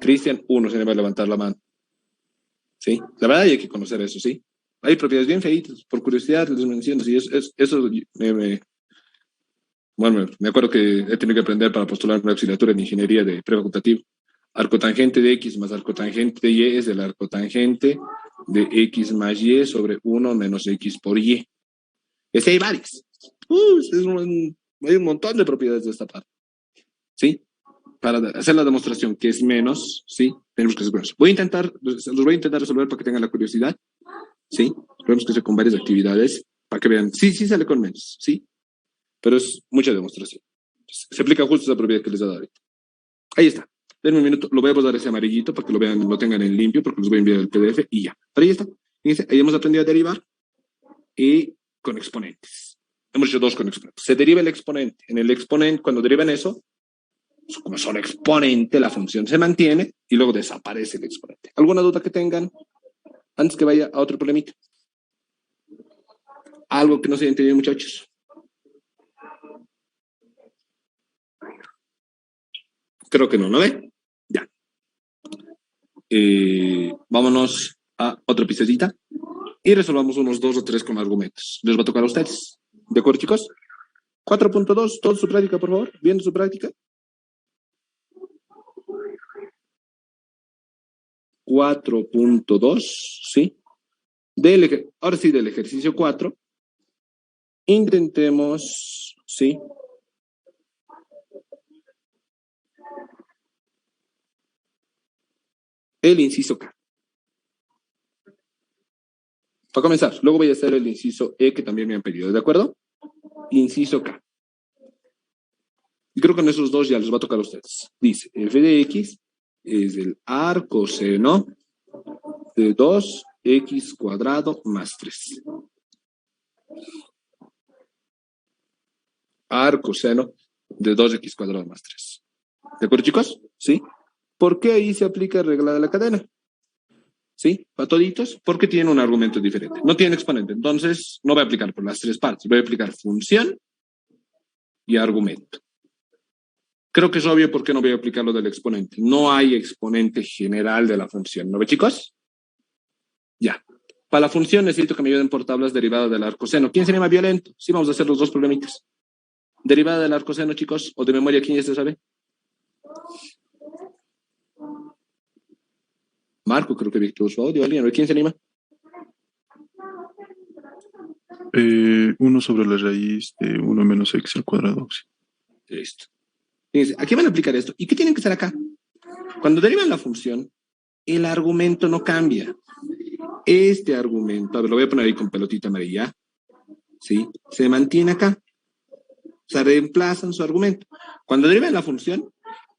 Cristian, uno se le va a levantar la mano. ¿Sí? La verdad hay que conocer eso, ¿sí? Hay propiedades bien feitas, por curiosidad les menciono, sí, eso bueno, me acuerdo que he tenido que aprender para postular una auxiliatura en ingeniería de prefacultativo. Arcotangente de x más arcotangente de y es el arcotangente de x más y sobre 1 menos x por y. Hay varios. Hay un montón de propiedades de esta parte. ¿Sí? Para hacer la demostración que es menos, ¿sí? Tenemos que hacer con eso. Los voy a intentar resolver para que tengan la curiosidad, ¿sí? Tenemos que hacer con varias actividades para que vean, sí sale con menos, ¿sí? Pero es mucha demostración. Se aplica justo esa propiedad que les he dado ahorita. Ahí está. Denme un minuto, lo voy a pasar ese amarillito para que lo vean, lo tengan en limpio, porque les voy a enviar el PDF y ya. Pero ahí está. Fíjense, ahí hemos aprendido a derivar y con exponentes. Hemos hecho 2 con exponentes. Se deriva el exponente. En el exponente, cuando derivan eso, como solo exponente, la función se mantiene y luego desaparece el exponente. ¿Alguna duda que tengan antes que vaya a otro problemita? ¿Algo que no se haya entendido, muchachos? Creo que no, ¿no ve? Ya. Vámonos otra pistecita y resolvamos unos 2 o 3 con argumentos. Les va a tocar a ustedes. ¿De acuerdo, chicos? 4.2, toda su práctica, por favor. Viendo su práctica. 4.2, ¿sí? Ahora sí, del ejercicio 4. Intentemos, ¿sí? El inciso K. Para comenzar, luego voy a hacer el inciso E que también me han pedido, ¿de acuerdo? Inciso K. Y creo que con esos dos ya les va a tocar a ustedes. Dice, f de x es el arcoseno de 2x cuadrado más 3. Arcoseno de 2x cuadrado más 3. ¿De acuerdo, chicos? ¿Sí? ¿Por qué ahí se aplica regla de la cadena? ¿Sí? Para toditos, porque tiene un argumento diferente. No tiene exponente, entonces no voy a aplicar por las tres partes. Voy a aplicar función y argumento. Creo que es obvio por qué no voy a aplicar lo del exponente. No hay exponente general de la función. ¿No ve, chicos? Ya. Para la función necesito que me ayuden por tablas derivadas del arcoseno. ¿Quién sería más violento? Sí, vamos a hacer los dos problemitas. Derivada del arcoseno, chicos, o de memoria, ¿quién ya se sabe? Marco, creo que Víctor su audio. ¿Alguien? ¿Quién se anima? 1 sobre la raíz de 1 menos x al cuadrado. Sí. Listo. Fíjense, aquí van a aplicar esto. ¿Y qué tienen que hacer acá? Cuando derivan la función, el argumento no cambia. Este argumento, a ver, lo voy a poner ahí con pelotita amarilla, ¿sí? Se mantiene acá. O sea, reemplazan su argumento. Cuando derivan la función,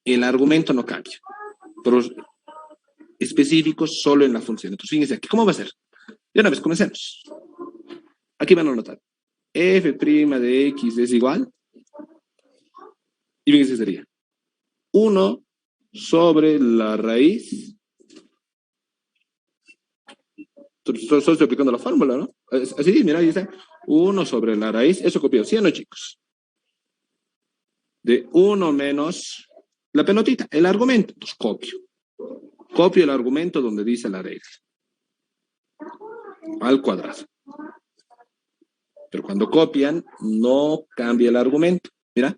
el argumento no cambia. Pero específicos solo en la función. Entonces, fíjense aquí, ¿cómo va a ser? De una vez, comencemos. Aquí van a notar. F' de x es igual. Y fíjense, sería 1 sobre la raíz. Solo estoy aplicando la fórmula, ¿no? Así, mira, ahí está. 1 sobre la raíz. Eso copió, ¿sí o no, chicos? De 1 menos la pelotita, el argumento. Entonces, copio. Copio el argumento donde dice la regla. Al cuadrado. Pero cuando copian, no cambia el argumento. Mira.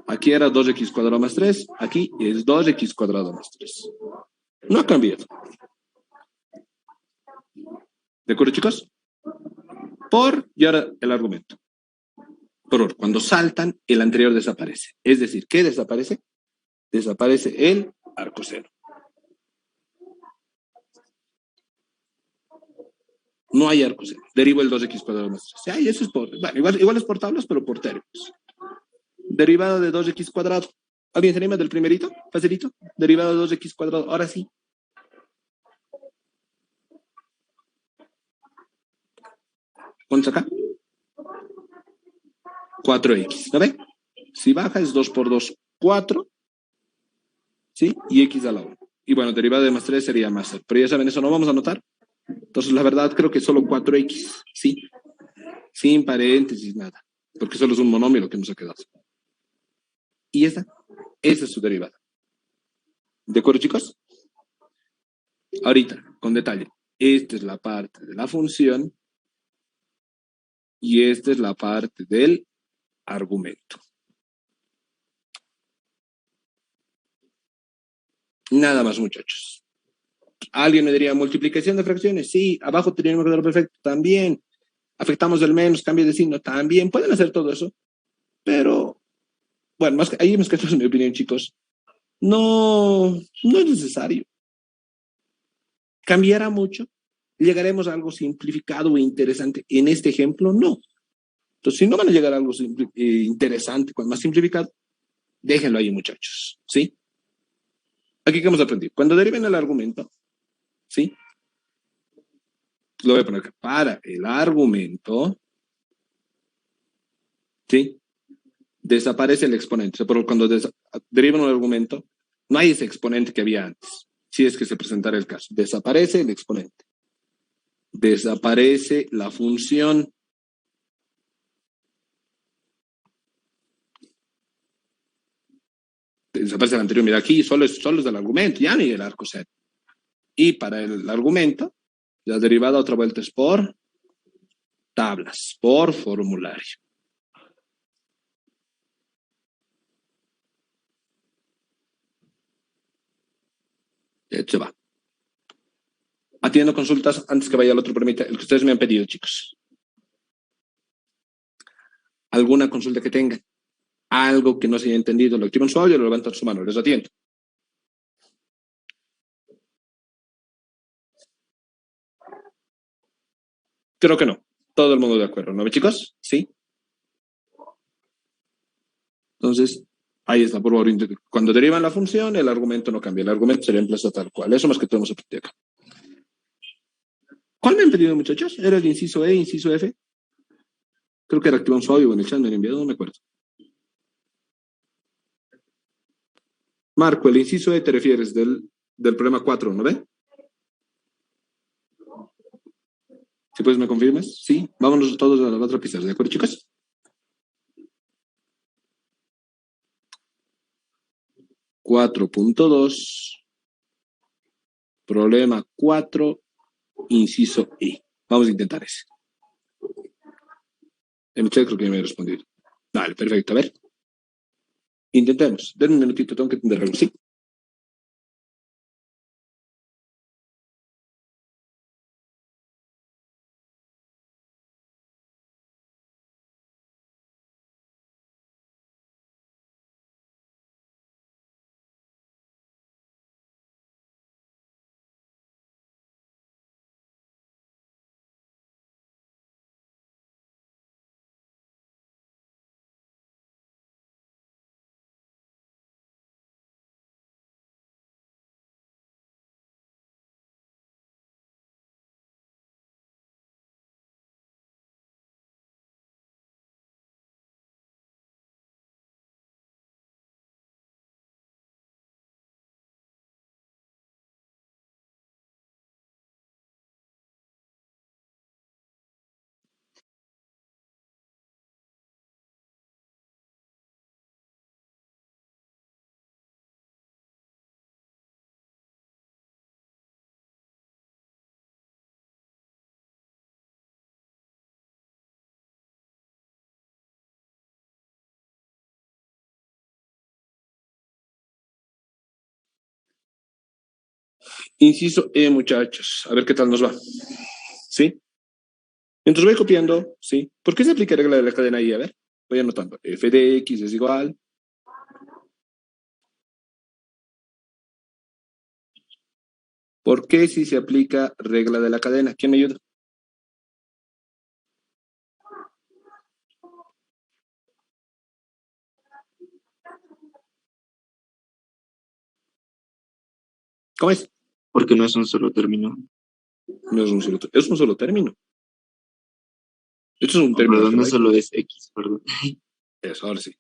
Aquí era 2x cuadrado más 3. Aquí es 2x cuadrado más 3. No ha cambiado. ¿De acuerdo, chicos? Y ahora el argumento. Cuando saltan, el anterior desaparece. Es decir, ¿qué desaparece? Desaparece el arcoseno. No hay arcoseno. Derivo el 2x cuadrado más 3. Ay, eso es por... Bueno, igual es por tablas, pero por términos. Derivada de 2x cuadrado. ¿Alguien se anima del primerito? Facilito. Derivada de 2x cuadrado. Ahora sí. ¿Cuánto acá? 4x. ¿No ve? Si baja es 2 por 2, 4. ¿Sí? Y x a la 1. Y bueno, derivada de más 3 sería más 0. Pero ya saben, eso no vamos a anotar. Entonces, la verdad, creo que solo 4x. ¿Sí? Sin paréntesis, nada. Porque solo es un monomio lo que nos ha quedado. Y esa es su derivada. ¿De acuerdo, chicos? Ahorita, con detalle. Esta es la parte de la función. Y esta es la parte del argumento. Nada más, muchachos. ¿Alguien me diría multiplicación de fracciones? Sí. Abajo tenemos un cuadrado perfecto. También. Afectamos el menos, cambio de signo. También. Pueden hacer todo eso. Pero, bueno, ahí me quedo en mi opinión, chicos. No es necesario. ¿Cambiará mucho? ¿Llegaremos a algo simplificado e interesante? En este ejemplo, no. Entonces, si no van a llegar a algo interesante, más simplificado, déjenlo ahí, muchachos. ¿Sí? Aquí que hemos aprendido. Cuando deriven el argumento, ¿sí? Lo voy a poner acá. Para el argumento, ¿sí? Desaparece el exponente. Pero cuando derivan un argumento, no hay ese exponente que había antes. Si es que se presentara el caso. Desaparece el exponente. Desaparece la función. Desaparece el anterior. Mira, aquí solo es del argumento, ya ni el arcoseno. Y para el argumento, la derivada otra vuelta es por tablas, por formulario. Se va. Atiendo consultas antes que vaya al otro permita, el que ustedes me han pedido, chicos. ¿Alguna consulta que tengan? Algo que no se haya entendido, lo activan su audio, lo levantan su mano, les atiendo. Creo que no. Todo el mundo de acuerdo, ¿no, chicos? ¿Sí? Entonces, ahí está, por favor. Cuando derivan la función, el argumento no cambia. El argumento se reemplaza tal cual. Eso más que todo hemos aprendido acá. ¿Cuál me han pedido, muchachos? ¿Era el inciso E, inciso F? Creo que era activar un audio o en el chat me han enviado, no me acuerdo. Marco, el inciso E te refieres del problema 4, ¿no ve? Si puedes me confirmas, sí. Vámonos todos a la otra pista, ¿de acuerdo, chicos? (4.2) problema 4, inciso E. Vamos a intentar ese. En el chat creo que ya me he respondido. Vale, perfecto. A ver. Intentemos. Denme un minutito, tengo que entender algo, ¿sí? Inciso E, muchachos. A ver qué tal nos va. ¿Sí? Mientras voy copiando, ¿sí? ¿Por qué se aplica la regla de la cadena ahí? A ver, voy anotando. F de X es igual. ¿Por qué si se aplica regla de la cadena? ¿Quién me ayuda? ¿Cómo es? Porque no es un solo término. No es un solo término. Esto es un término. Perdón, no solo es X, perdón. Eso, ahora sí.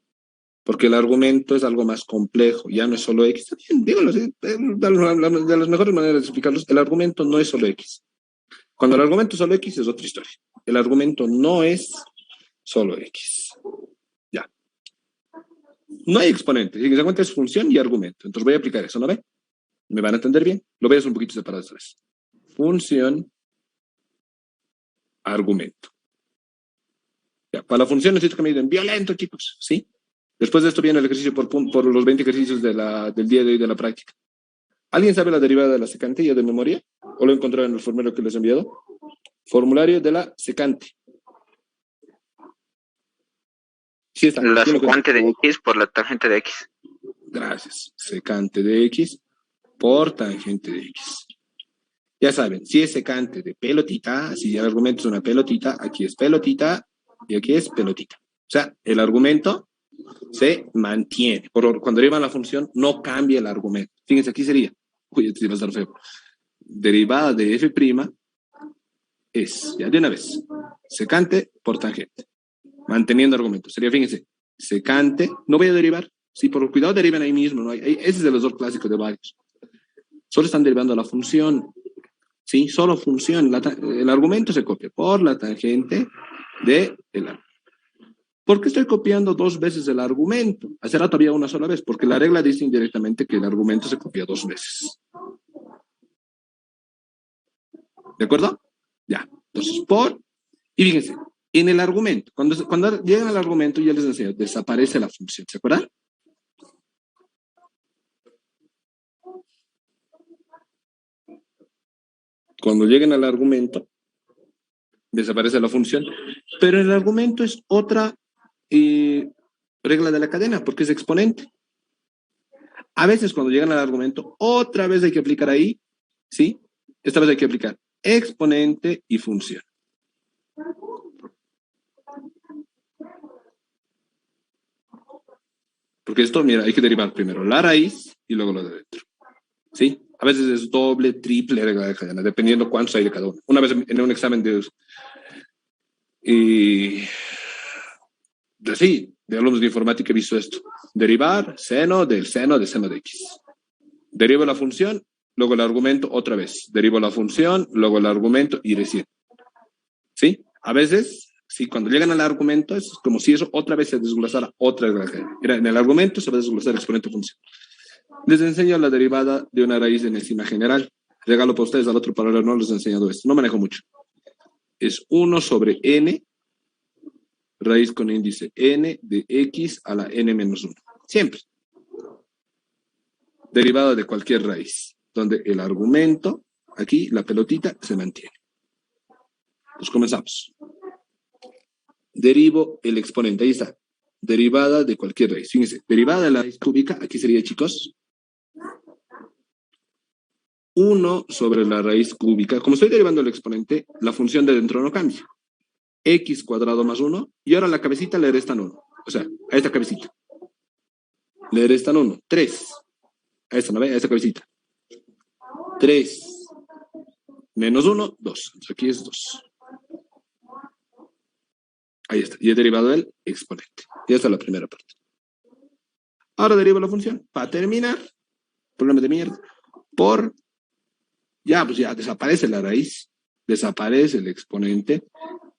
Porque el argumento es algo más complejo, ya no es solo X. También, díganlo así, de las mejores maneras de explicarlos, el argumento no es solo X. Cuando el argumento es solo X es otra historia. El argumento no es solo X. Ya. No hay exponentes. Si se cuenta es función y argumento. Entonces voy a aplicar eso, ¿no ve? ¿Me van a entender bien? Lo voy a hacer un poquito separado esta vez. Función, argumento. Ya, para la función necesito que me digan violento, chicos, ¿sí? Después de esto viene el ejercicio por los 20 ejercicios del día de hoy de la práctica. ¿Alguien sabe la derivada de la secante ya de memoria? ¿O lo encontraron en el formulario que les he enviado? Formulario de la secante. Sí está. La secante de X por la tangente de X. Gracias. Secante de X por tangente de X. Ya saben, si es secante de pelotita, si el argumento es una pelotita, aquí es pelotita y aquí es pelotita. O sea, el argumento se mantiene. Cuando deriva la función, no cambia el argumento. Fíjense, aquí sería, uy, este va a estar feo. Derivada de f' es, ya de una vez, secante por tangente. Manteniendo argumento. Sería, fíjense, secante, no voy a derivar. Si por cuidado derivan ahí mismo, ¿no? Ese es de los dos clásicos de varios. Solo están derivando la función. ¿Sí? Solo función. El argumento se copia por la tangente del argumento. ¿Por qué estoy copiando dos veces el argumento? Hace rato había una sola vez, porque la regla dice indirectamente que el argumento se copia dos veces. ¿De acuerdo? Ya. Entonces, y fíjense, en el argumento, cuando llegan al argumento, ya les enseño, desaparece la función. ¿Se acuerdan? Cuando lleguen al argumento, desaparece la función, pero el argumento es otra regla de la cadena, porque es exponente. A veces cuando llegan al argumento, otra vez hay que aplicar ahí, ¿sí? Esta vez hay que aplicar exponente y función. Porque esto, mira, hay que derivar primero la raíz y luego lo de dentro, ¿sí? A veces es doble, triple regla de cadena, dependiendo cuántos hay de cada uno. Una vez en un examen de alumnos de informática he visto esto. Derivar seno del seno de seno de X. Derivo la función, luego el argumento otra vez. Derivo la función, luego el argumento y recién. ¿Sí? A veces, sí, cuando llegan al argumento es como si eso otra vez se desglosara otra regla de cadena. En el argumento se va a desglosar exponente función. Les enseño la derivada de una raíz de enésima general. Regalo para ustedes, al otro paralelo no les he enseñado esto. No manejo mucho. Es 1 sobre n, raíz con índice n de x a la n menos 1. Siempre. Derivada de cualquier raíz, donde el argumento, aquí, la pelotita, se mantiene. Pues comenzamos. Derivo el exponente, ahí está. Derivada de cualquier raíz. Fíjense, derivada de la raíz cúbica, aquí sería, chicos, 1 sobre la raíz cúbica. Como estoy derivando el exponente, la función de dentro no cambia. X cuadrado más 1, y ahora la cabecita le restan 1. O sea, a esta cabecita. Le restan 1, 3. A esta, ¿no ve? A esta cabecita. 3 menos 1, 2. Entonces aquí es 2. Ahí está. Y he derivado el exponente. Ya está la primera parte. Ahora derivo la función. Para terminar, problema de mierda, pues ya desaparece la raíz, desaparece el exponente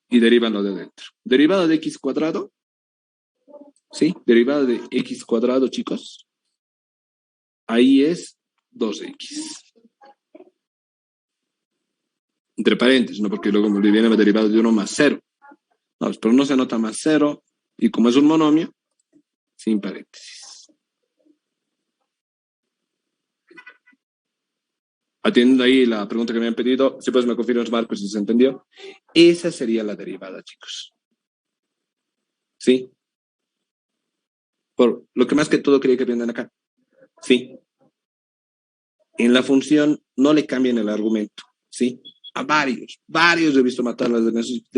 y derivan lo de dentro. Derivada de x cuadrado, ¿sí? Derivada de x cuadrado, chicos. Ahí es 2x. Entre paréntesis, ¿no? Porque luego me viene derivado de 1 más 0. No, pero no se nota más 0. Y como es un monomio, sin paréntesis. Atiendo ahí la pregunta que me han pedido, si pues me confirmas, Marcos, si se entendió. Esa sería la derivada, chicos. ¿Sí? Por lo que más que todo quería que aprendan acá. Sí. En la función no le cambian el argumento. ¿Sí? A varios he visto matarlas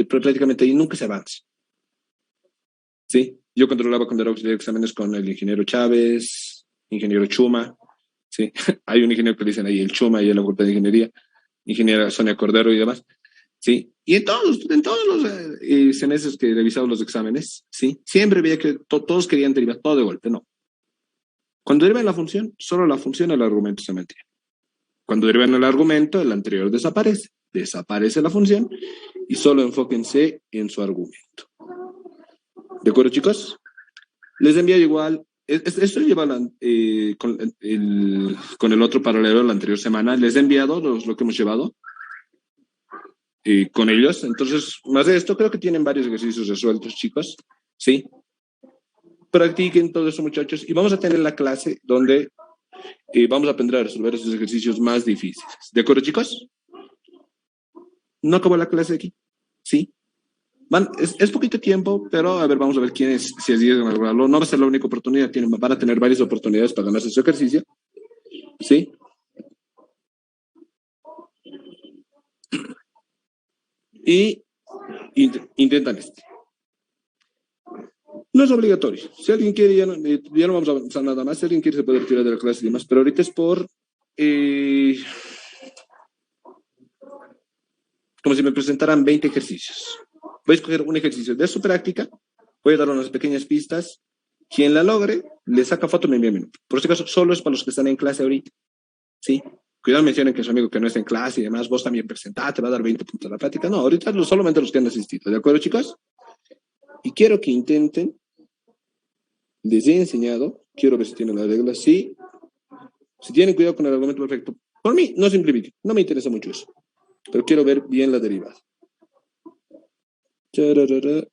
prácticamente ahí nunca se avanza. ¿Sí? Yo controlaba cuando era auxiliar de exámenes con el ingeniero Chávez, ingeniero Chuma. Sí, hay un ingeniero que le dicen ahí el Chuma y en la facultad de ingeniería, ingeniera Sonia Cordero y demás. Sí, y en todos los semestres que he revisado los exámenes, sí, siempre veía que todos querían derivar todo de golpe, no. Cuando derivan la función, solo la función y el argumento se mantiene. Cuando derivan el argumento, el anterior desaparece. Desaparece la función y solo enfóquense en su argumento. ¿De acuerdo, chicos? Les envío igual. Esto lleva con el otro paralelo la anterior semana. Les he enviado lo que hemos llevado con ellos. Entonces, más de esto, creo que tienen varios ejercicios resueltos, chicos. ¿Sí? Practiquen todo eso, muchachos. Y vamos a tener la clase donde vamos a aprender a resolver esos ejercicios más difíciles. ¿De acuerdo, chicos? ¿No acabó la clase aquí? ¿Sí? Es poquito tiempo, pero a ver, vamos a ver si llegan a lograrlo. No va a ser la única oportunidad, van a tener varias oportunidades para ganarse su ejercicio. ¿Sí? Y intentan este. No es obligatorio. Si alguien quiere, ya no vamos a avanzar nada más. Si alguien quiere, se puede retirar de la clase y demás. Pero ahorita es por... como si me presentaran 20 ejercicios. Voy a escoger un ejercicio de su práctica, voy a dar unas pequeñas pistas. Quien la logre, le saca foto y me envía mi número. Por este caso, solo es para los que están en clase ahorita. ¿Sí? Cuidado, mencionen que su amigo que no está en clase y demás, vos también presentate, va a dar 20 puntos a la práctica. No, ahorita solamente los que han asistido. ¿De acuerdo, chicos? Y quiero que intenten, les he enseñado, quiero ver si tienen las reglas, sí. Si tienen cuidado con el argumento perfecto. Por mí, no simplifiquen, no me interesa mucho eso. Pero quiero ver bien la derivada. Chararara.